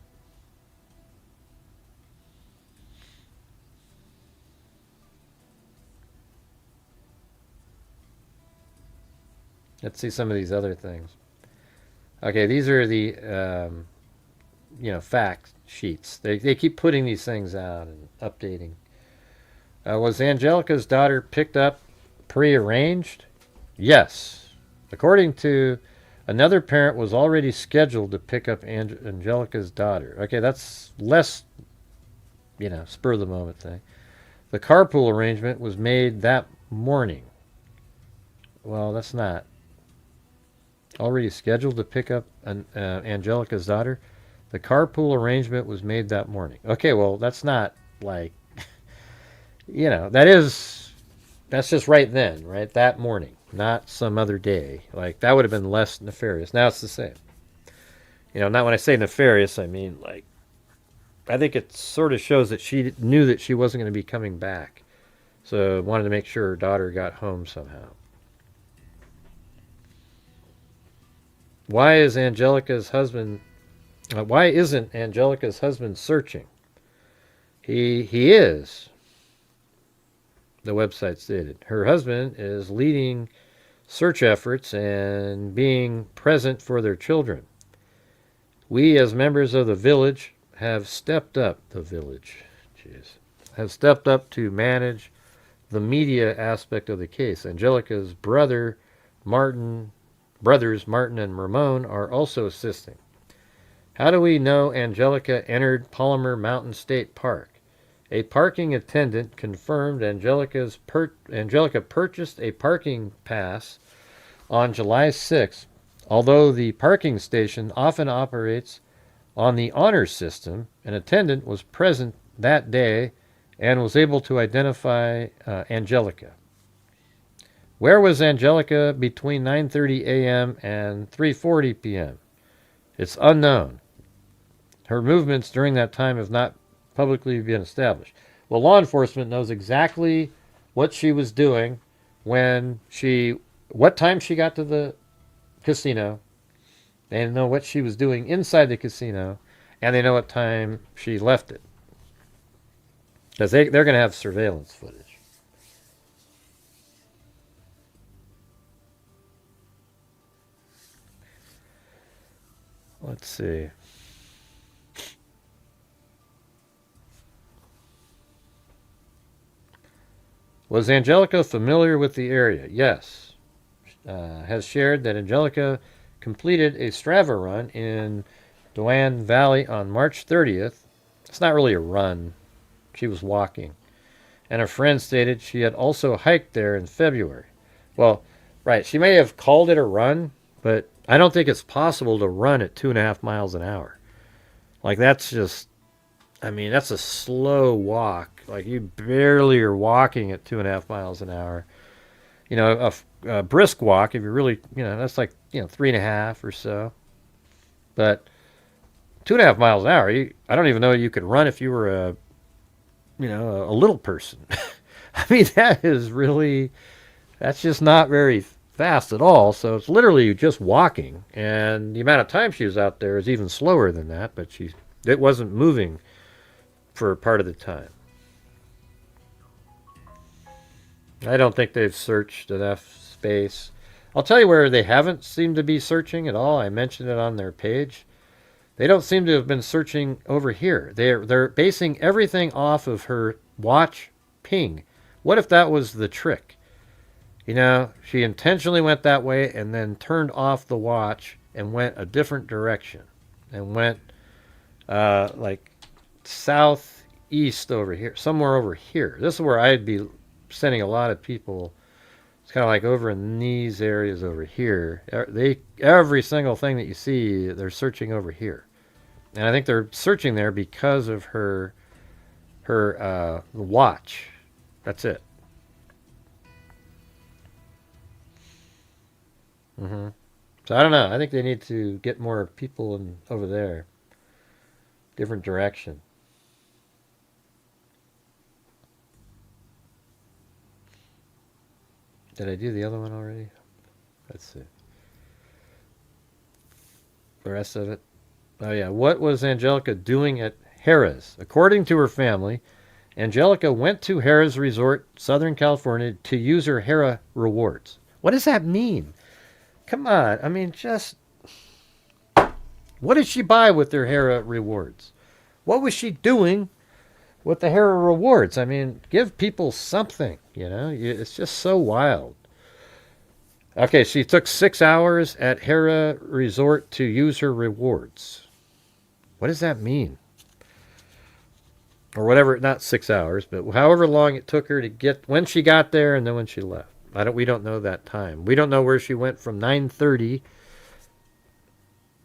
Let's see some of these other things. Okay, these are the, fact sheets. They keep putting these things out and updating. Was Angelica's daughter picked up prearranged? Yes. According to another parent was already scheduled to pick up Angelica's daughter. Okay, that's less, spur of the moment thing. The carpool arrangement was made that morning. Well, that's not. Already scheduled to pick up Angelica's daughter. The carpool arrangement was made that morning. Okay, well, that's not like, that's just right then, right? That morning, not some other day. Like, that would have been less nefarious. Now it's the same. Not when I say nefarious, I mean, like, I think it sort of shows that she knew that she wasn't going to be coming back. So wanted to make sure her daughter got home somehow. Why isn't Angelica's husband searching? He is, the website stated. Her husband is leading search efforts and being present for their children. We, as members of the village, have stepped up to manage the media aspect of the case. Angelica's brothers Martin and Ramon are also assisting. How do we know Angelica entered Palmer Mountain State Park? A parking attendant confirmed Angelica purchased a parking pass on July 6th. Although the parking station often operates on the honor system, an attendant was present that day and was able to identify Angelica. Where was Angelica between 9:30 a.m. and 3:40 p.m.? It's unknown. Her movements during that time have not publicly been established. Well, law enforcement knows exactly what she was doing what time she got to the casino. They know what she was doing inside the casino, and they know what time she left it. Because they're going to have surveillance footage. Let's see. Was Angelica familiar with the area? Yes. Has shared that Angelica completed a Strava run in Doan Valley on March 30th. It's not really a run. She was walking. And a friend stated she had also hiked there in February. Well, right, she may have called it a run, but I don't think it's possible to run at 2.5 miles an hour. Like, that's just, that's a slow walk. Like, you barely are walking at 2.5 miles an hour. A brisk walk, if you're really, that's like, 3.5 or so. But 2.5 miles an hour, I don't even know you could run if you were a little person. That's just not very fast at all. So it's literally just walking. And the amount of time she was out there is even slower than that, but it wasn't moving for part of the time. I don't think they've searched enough space. I'll tell you where they haven't seemed to be searching at all. I mentioned it on their page. They don't seem to have been searching over here. They're basing everything off of her watch ping. What if that was the trick? She intentionally went that way and then turned off the watch and went a different direction and went like southeast over here, somewhere over here. This is where I'd be sending a lot of people It's kind of like over in these areas over here. Every single thing that you see, they're searching over here. And I think they're searching there because of her watch. That's it. So I don't know. I think they need to get more people over there. Different direction. Did I do the other one already? Let's see. The rest of it. Oh yeah. What was Angelica doing at Harrah's? According to her family, Angelica went to Harrah's Resort, Southern California, to use her Harrah rewards. What does that mean? Come on. I mean, just... What did she buy with her Harrah rewards? What was she doing with the Harrah rewards? I mean, give people something, you know? It's just so wild. Okay, she took 6 hours at Harrah Resort to use her rewards. What does that mean? Or whatever, not 6 hours, but however long it took her to get, when she got there and then when she left. We don't know that time. We don't know where she went from 9:30.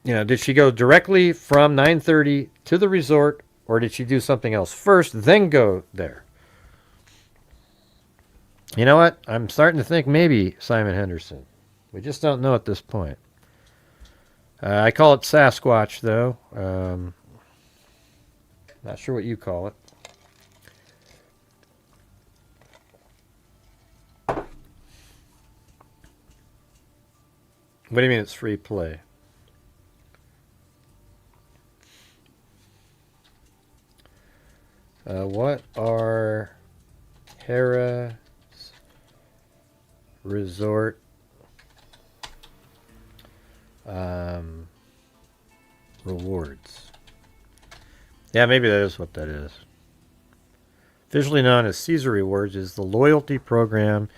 You know, did she go directly from 9:30 to the resort, or did she do something else first, then go there? You know what? I'm starting to think maybe Simon Henderson. We just don't know at this point. I call it Sasquatch, though. Not sure what you call it. What do you mean it's free play? What are Harrah's Resort rewards? Yeah, maybe that is what that is. Officially known as Caesar Rewards is the loyalty program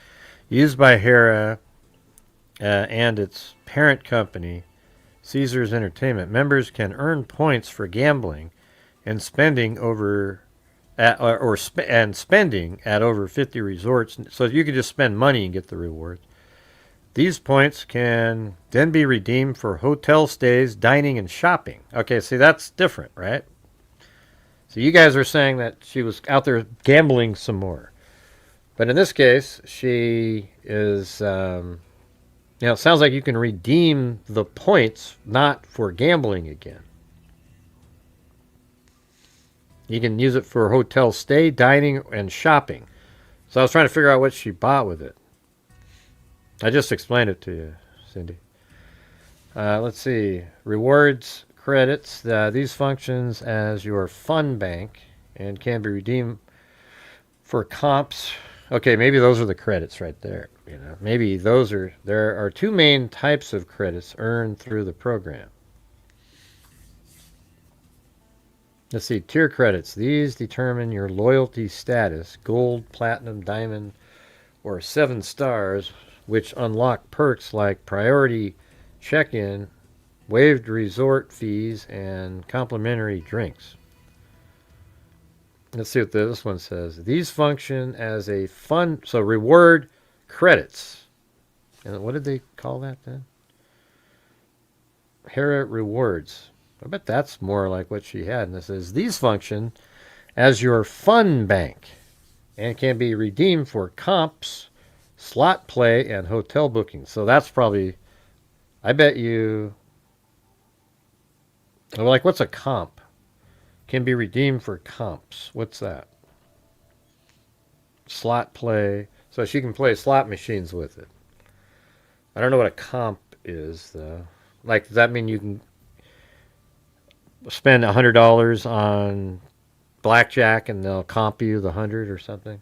used by Harrah and its parent company, Caesars Entertainment. Members can earn points for gambling and spending spending at over 50 resorts. So you can just spend money and get the rewards. These points can then be redeemed for hotel stays, dining, and shopping. Okay, see, that's different, right? So you guys are saying that she was out there gambling some more. But in this case, she is, it sounds like you can redeem the points not for gambling again. You can use it for hotel stay, dining, and shopping. So I was trying to figure out what she bought with it. I just explained it to you, Cindy. Let's see. Rewards credits. These functions as your fun bank and can be redeemed for comps. Okay, maybe those are the credits right there. You know, maybe there are two main types of credits earned through the program. Let's see, tier credits. These determine your loyalty status, gold, platinum, diamond, or 7 stars, which unlock perks like priority check-in, waived resort fees, and complimentary drinks. Let's see what this one says. These function as a fun, so reward credits. And what did they call that then? Harrah rewards. I bet that's more like what she had. And it says, these function as your fun bank and can be redeemed for comps, slot play, and hotel bookings. So that's probably, I bet you, like, what's a comp? Can be redeemed for comps. What's that? Slot play. So she can play slot machines with it. I don't know what a comp is, though. Like, does that mean you can spend $100 on blackjack and they'll comp you the 100 or something?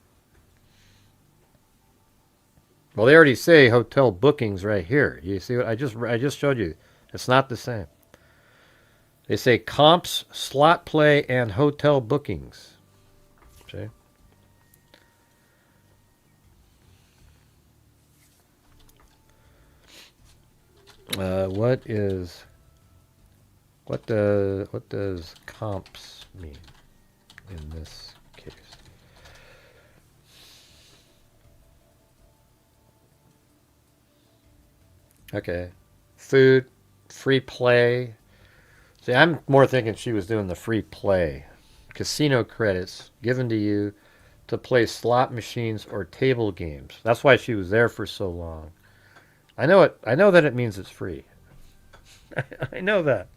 Well, they already say hotel bookings right here. You see what I just showed you? It's not the same. They say comps, slot play, and hotel bookings. See? What does comps mean in this case? Okay. Food, free play. See, I'm more thinking she was doing the free play. Casino credits given to you to play slot machines or table games. That's why she was there for so long. I know it. I know that it means it's free. I know that.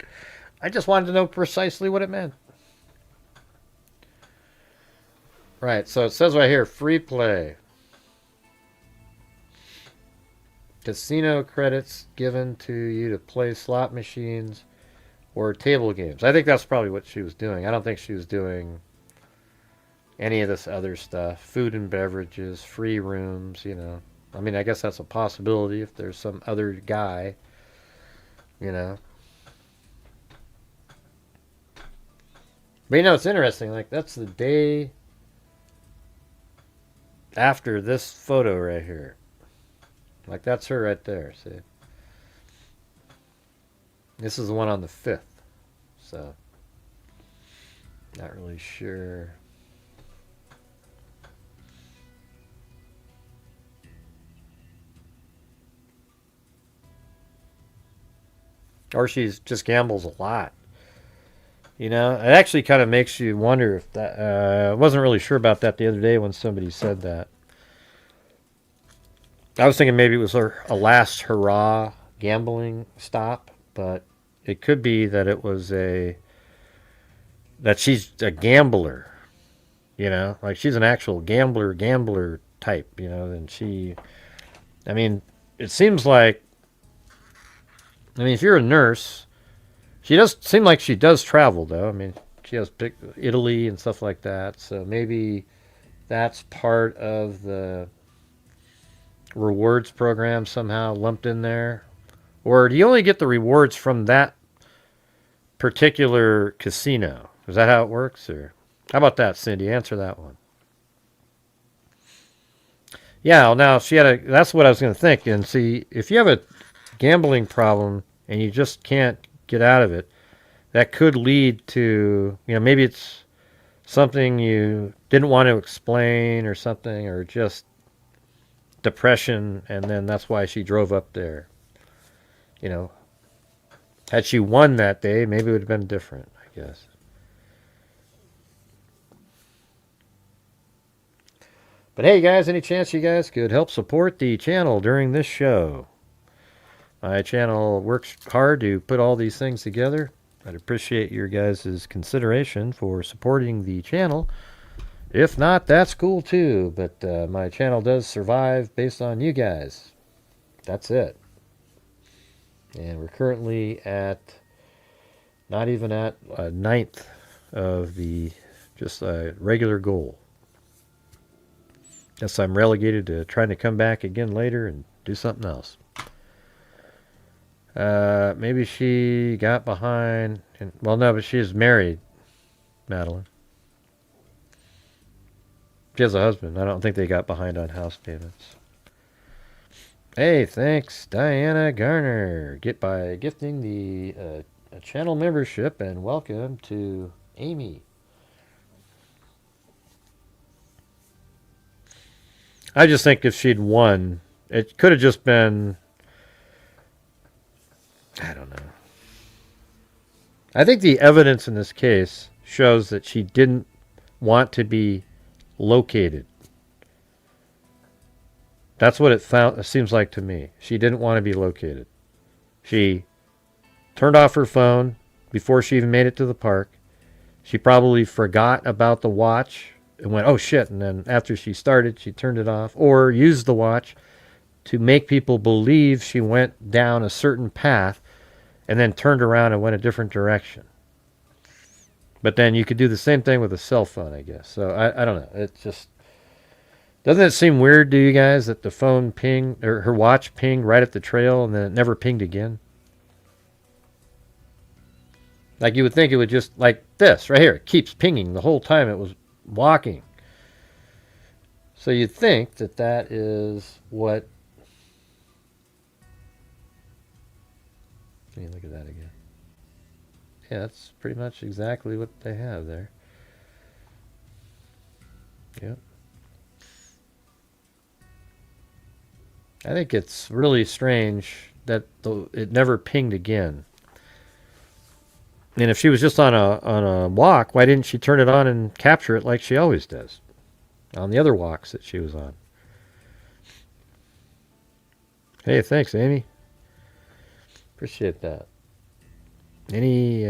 I just wanted to know precisely what it meant. Right, so it says right here, free play. Casino credits given to you to play slot machines or table games. I think that's probably what she was doing. I don't think she was doing any of this other stuff. Food and beverages, free rooms, you know. I mean, I guess that's a possibility if there's some other guy, you know. But you know, it's interesting. Like, that's the day after this photo right here. Like, that's her right there, see? This is the one on the 5th. So, not really sure. Or she's just gambles a lot. You know, it actually kind of makes you wonder if that. I wasn't really sure about that the other day when somebody said that. I was thinking maybe it was a last hurrah gambling stop, but it could be that it was that she's a gambler. You know, like she's an actual gambler type. You know, and I mean, it seems like. I mean, if you're a nurse, she does seem like she does travel, though. I mean, she has big Italy and stuff like that. So maybe that's part of the rewards program somehow lumped in there. Or do you only get the rewards from that particular casino? Is that how it works? Or how about that, Cindy? Answer that one. Yeah, well, now she had that's what I was going to think. And see, if you have a gambling problem and you just can't get out of it, that could lead to, you know, maybe it's something you didn't want to explain or something, or just depression, and then that's why she drove up there. You know, had she won that day, maybe it would have been different, I guess. But hey, guys, any chance you guys could help support the channel during this show? My channel works hard to put all these things together. I'd appreciate your guys' consideration for supporting the channel. If not, that's cool too, but my channel does survive based on you guys. That's it. And we're currently at, not even at a ninth of the just a regular goal. Guess I'm relegated to trying to come back again later and do something else. Maybe she got behind. Well, no, but she is married, Madeline. She has a husband. I don't think they got behind on house payments. Hey, thanks, Diana Garner. Get by gifting the channel membership, and welcome to Amy. I just think if she'd won, it could have just been, I don't know. I think the evidence in this case shows that she didn't want to be located. That's what it seems like to me. She didn't want to be located. She turned off her phone before she even made it to the park. She probably forgot about the watch and went, oh shit, and then after she started, she turned it off, or used the watch to make people believe she went down a certain path and then turned around and went a different direction. But then you could do the same thing with a cell phone, I guess. So I don't know. It just, doesn't it seem weird to you guys that the phone pinged, or her watch pinged right at the trail and then it never pinged again? Like you would think it would just, like this right here, it keeps pinging the whole time it was walking. So you'd think that that is what, let me look at that again. Yeah, that's pretty much exactly what they have there. Yep. I think it's really strange it never pinged again. And if she was just on a walk, why didn't she turn it on and capture it like she always does on the other walks that she was on? Hey, thanks, Amy. Appreciate that. Any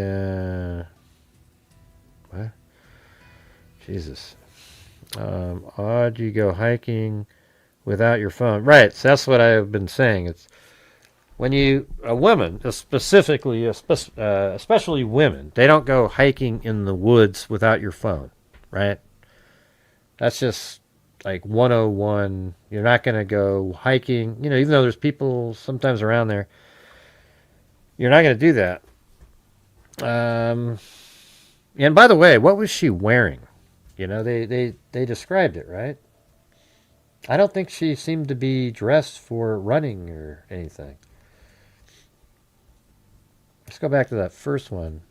what? Jesus. Odd you go hiking without your phone. Right, so that's what I've been saying. It's when a woman, specifically, especially women, they don't go hiking in the woods without your phone, right? That's just like 101. You're not going to go hiking, even though there's people sometimes around there. You're not going to do that. And by the way, what was she wearing? They described it, right? I don't think she seemed to be dressed for running or anything. Let's go back to that first one.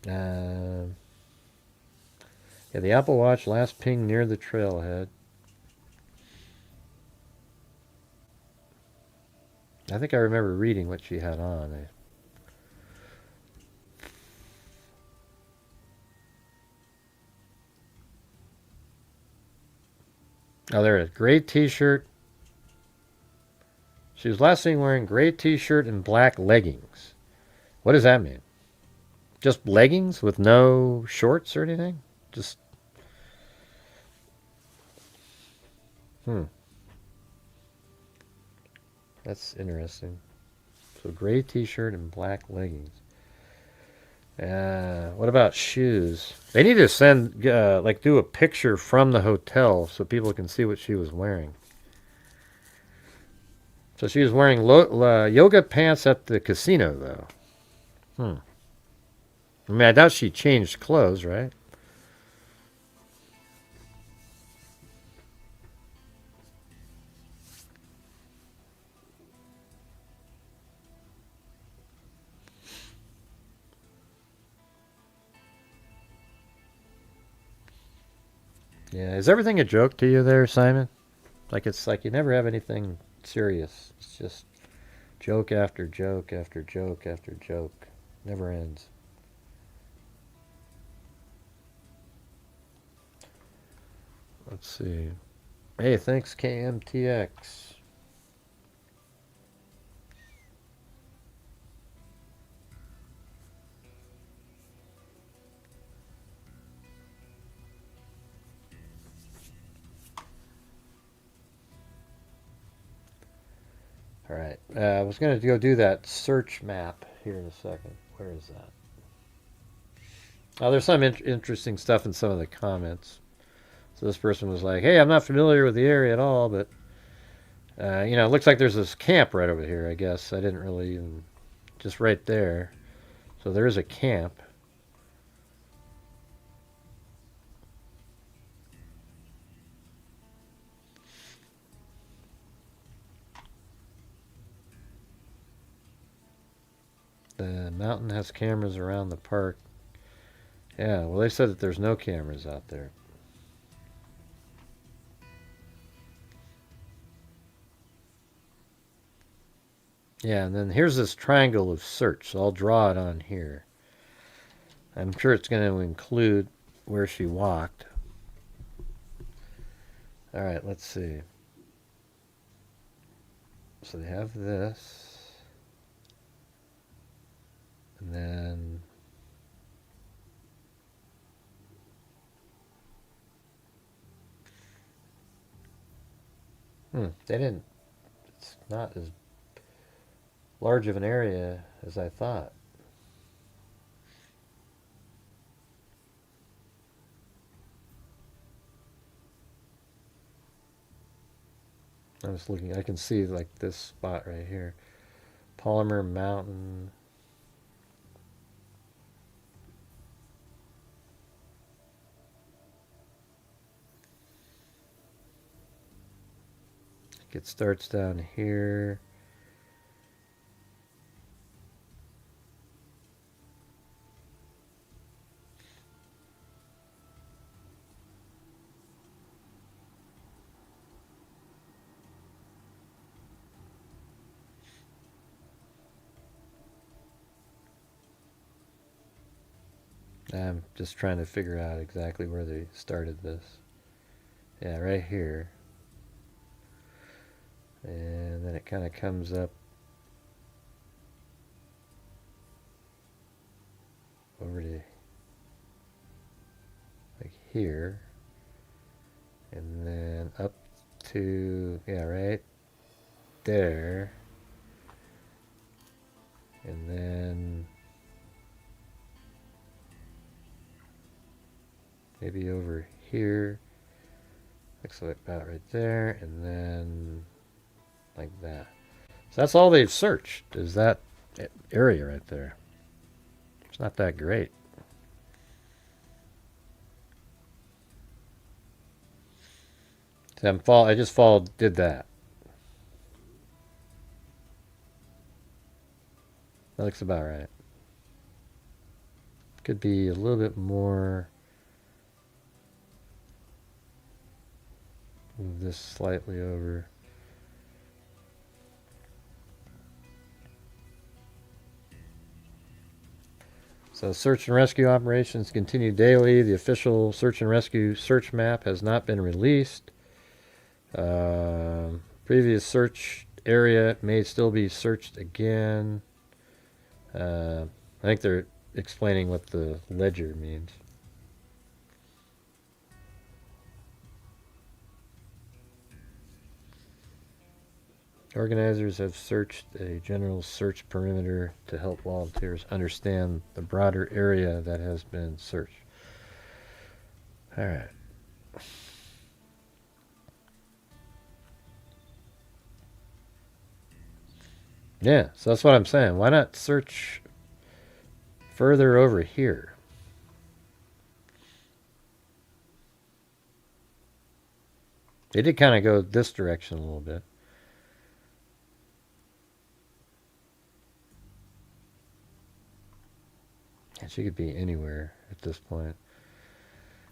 Yeah, the Apple Watch last ping near the trailhead. I think I remember reading what she had on. Oh, there it is. Gray t-shirt. She was last seen wearing gray t-shirt and black leggings. What does that mean? Just leggings with no shorts or anything? Just... That's interesting. So gray t-shirt and black leggings. What about shoes? They need to send, do a picture from the hotel so people can see what she was wearing. So she was wearing yoga pants at the casino, though. I mean, I doubt she changed clothes, right? Yeah, is everything a joke to you there, Simon? It's like you never have anything serious. It's just joke after joke after joke after joke. Never ends. Let's see. Hey, thanks, KMTX. All right. I was going to go do that search map here in a second. Where is that? Oh, there's some interesting stuff in some of the comments. So this person was like, hey, I'm not familiar with the area at all, but, it looks like there's this camp right over here, I guess. I didn't really even... Just right there. So there is a camp. The mountain has cameras around the park. Yeah, well, they said that there's no cameras out there. Yeah, and then here's this triangle of search, so I'll draw it on here. I'm sure it's going to include where she walked. All right, let's see. So they have this. And then... they didn't... It's not as large of an area as I thought. I'm just looking, I can see like this spot right here. Palmer Mountain. It starts down here. I'm just trying to figure out exactly where they started this. Yeah, right here. And then it kind of comes up over to like here. And then up to, yeah, right there. And then maybe over here. Looks like about right there. And then like that. So that's all they've searched, is that area right there. It's not that great. So I just did that. That looks about right. Could be a little bit more. Move this slightly over. So search and rescue operations continue daily. The official search and rescue search map has not been released. Previous search area may still be searched again. I think they're explaining what the ledger means. Organizers have searched a general search perimeter to help volunteers understand the broader area that has been searched. All right. Yeah, so that's what I'm saying. Why not search further over here? They did kind of go this direction a little bit. And she could be anywhere at this point.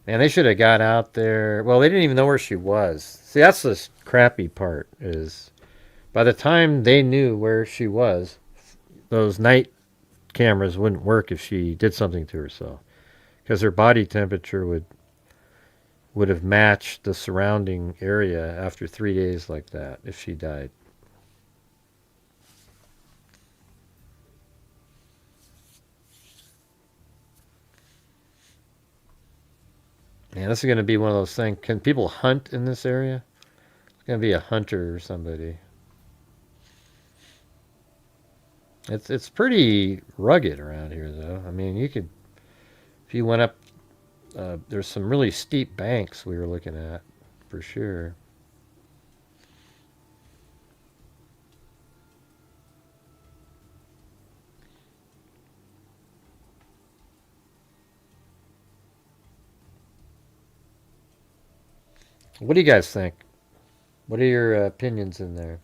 Man, they should have got out there. Well, they didn't even know where she was. See, that's the crappy part, is by the time they knew where she was, those night cameras wouldn't work if she did something to herself, because her body temperature would have matched the surrounding area after 3 days like that if she died. Man, this is going to be one of those things. Can people hunt in this area? It's going to be a hunter or somebody. It's pretty rugged around here, though. I mean, you could, if you went up, there's some really steep banks we were looking at, for sure. What do you guys think? What are your opinions in there?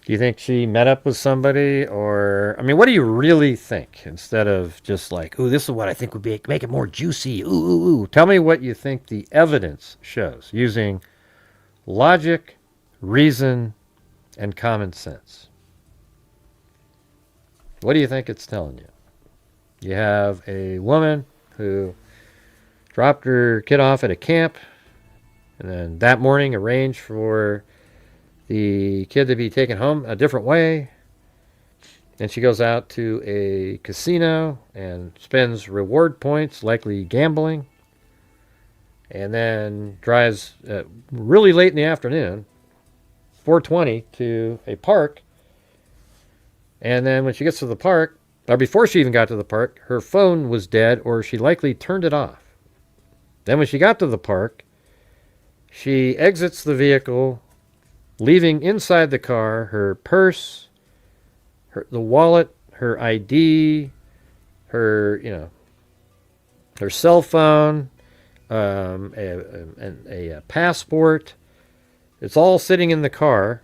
Do you think she met up with somebody, or I mean, what do you really think? Instead of just like, "Ooh, this is what I think would make it more juicy." Ooh, ooh, ooh. Tell me what you think the evidence shows using logic, reason, and common sense. What do you think it's telling you? You have a woman who dropped her kid off at a camp, and then that morning arranged for the kid to be taken home a different way. Then she goes out to a casino and spends reward points, likely gambling, and then drives really late in the afternoon, 4:20, to a park. And then when she gets to the park, or before she even got to the park, her phone was dead, or she likely turned it off. Then when she got to the park, she exits the vehicle, leaving inside the car her purse, the wallet, her ID, her cell phone, a passport. It's all sitting in the car.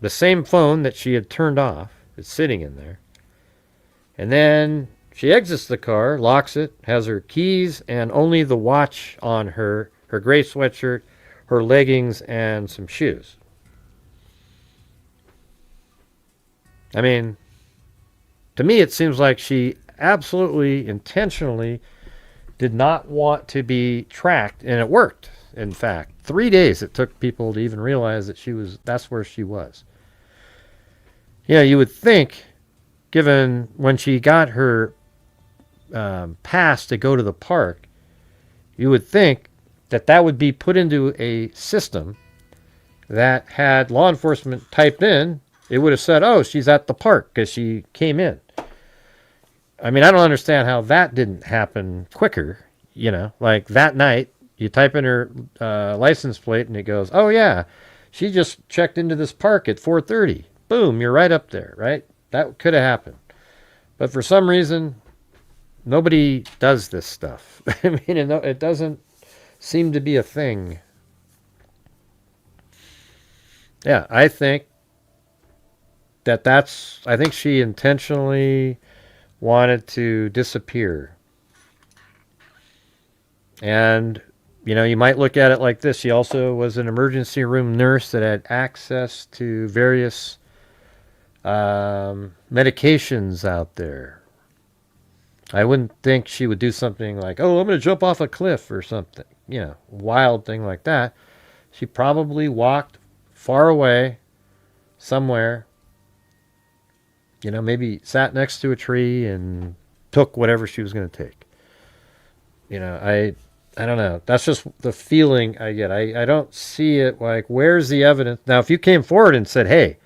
The same phone that she had turned off is sitting in there. And then she exits the car, locks it, has her keys and only the watch on her gray sweatshirt, her leggings, and some shoes. I mean, to me it seems like she absolutely intentionally did not want to be tracked, and it worked. In fact, 3 days it took people to even realize that that's where she was. Yeah, you would think, given when she got her pass to go to the park, you would think that would be put into a system that had law enforcement typed in. It would have said, oh, she's at the park because she came in. I mean, I don't understand how that didn't happen quicker. Like that night, you type in her license plate and it goes, oh, yeah, she just checked into this park at 4:30. Boom, you're right up there, right? That could have happened. But for some reason, nobody does this stuff. I mean, it doesn't seem to be a thing. Yeah, I think I think she intentionally wanted to disappear. And, you might look at it like this. She also was an emergency room nurse that had access to various medications out there. I wouldn't think she would do something like, oh, I'm going to jump off a cliff or something, wild thing like that. She probably walked far away somewhere, maybe sat next to a tree and took whatever she was going to take. I don't know. That's just the feeling I get. I don't see it like, where's the evidence? Now, if you came forward and said, hey,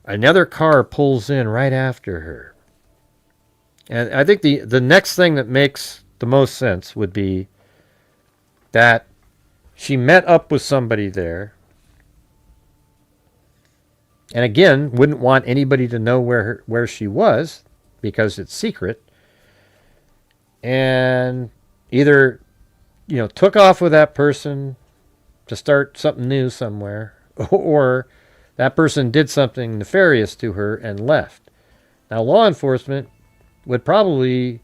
another car pulls in right after her. And I think the next thing that makes the most sense would be that she met up with somebody there. And again, wouldn't want anybody to know where she was because it's secret. And either, took off with that person to start something new somewhere, or that person did something nefarious to her and left. Now, law enforcement would probably,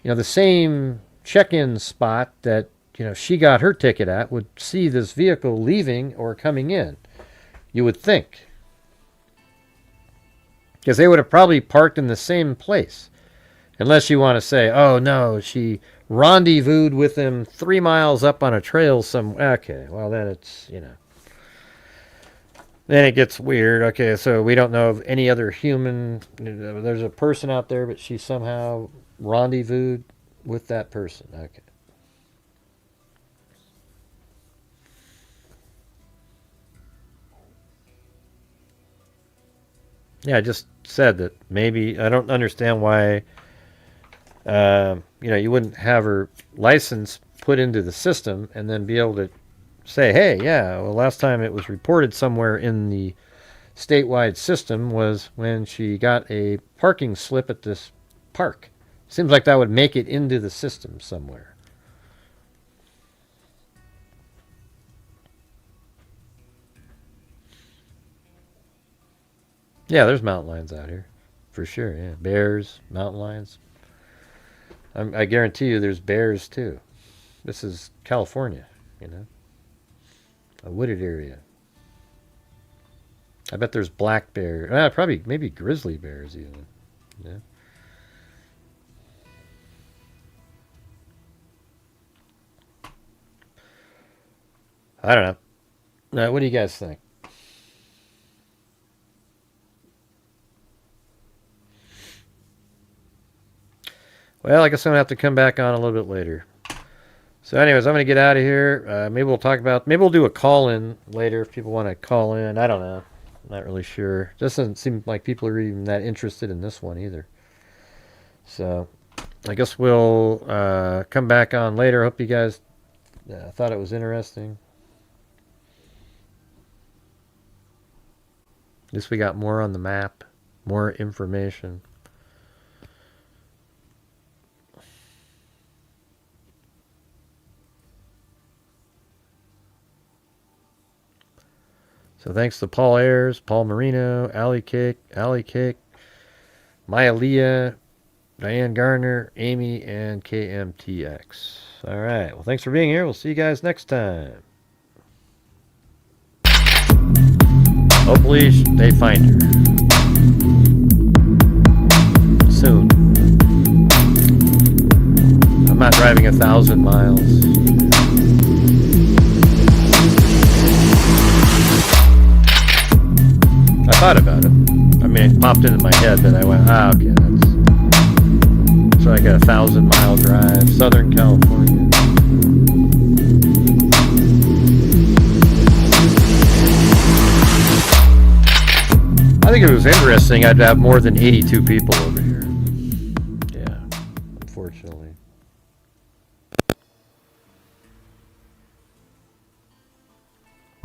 the same check-in spot that, she got her ticket at would see this vehicle leaving or coming in. You would think. Because they would have probably parked in the same place. Unless you want to say, oh, no, she rendezvoused with him 3 miles up on a trail somewhere. Okay, well, then it's, then it gets weird. Okay, so we don't know of any other human. There's a person out there, but she somehow rendezvoused with that person. Okay. Yeah, I just said that maybe I don't understand why you wouldn't have her license put into the system and then be able to say, hey, yeah, well, last time it was reported somewhere in the statewide system was when she got a parking slip at this park. Seems like that would make it into the system somewhere. Yeah, there's mountain lions out here. For sure, yeah. Bears, mountain lions. I guarantee you there's bears too. This is California, a wooded area. I bet there's black bear. Probably, maybe grizzly bears even. Yeah. I don't know. What do you guys think? Well, I guess I'm going to have to come back on a little bit later. So anyways, I'm going to get out of here. Maybe we'll do a call-in later if people want to call in. I don't know. I'm not really sure. Doesn't seem like people are even that interested in this one either. So I guess we'll come back on later. Hope you guys thought it was interesting. At least we got more on the map, more information. So thanks to Paul Ayers, Paul Marino, Allie Cake, Maya Leah, Diane Gardner, Amy, and KMTX. All right. Well, thanks for being here. We'll see you guys next time. Hopefully they find her soon. not driving 1,000 miles. I thought about it. I mean, it popped into my head, but I went, okay, so I got 1,000-mile drive, Southern California. I think if it was interesting, I'd have more than 82 people over here. Yeah, unfortunately.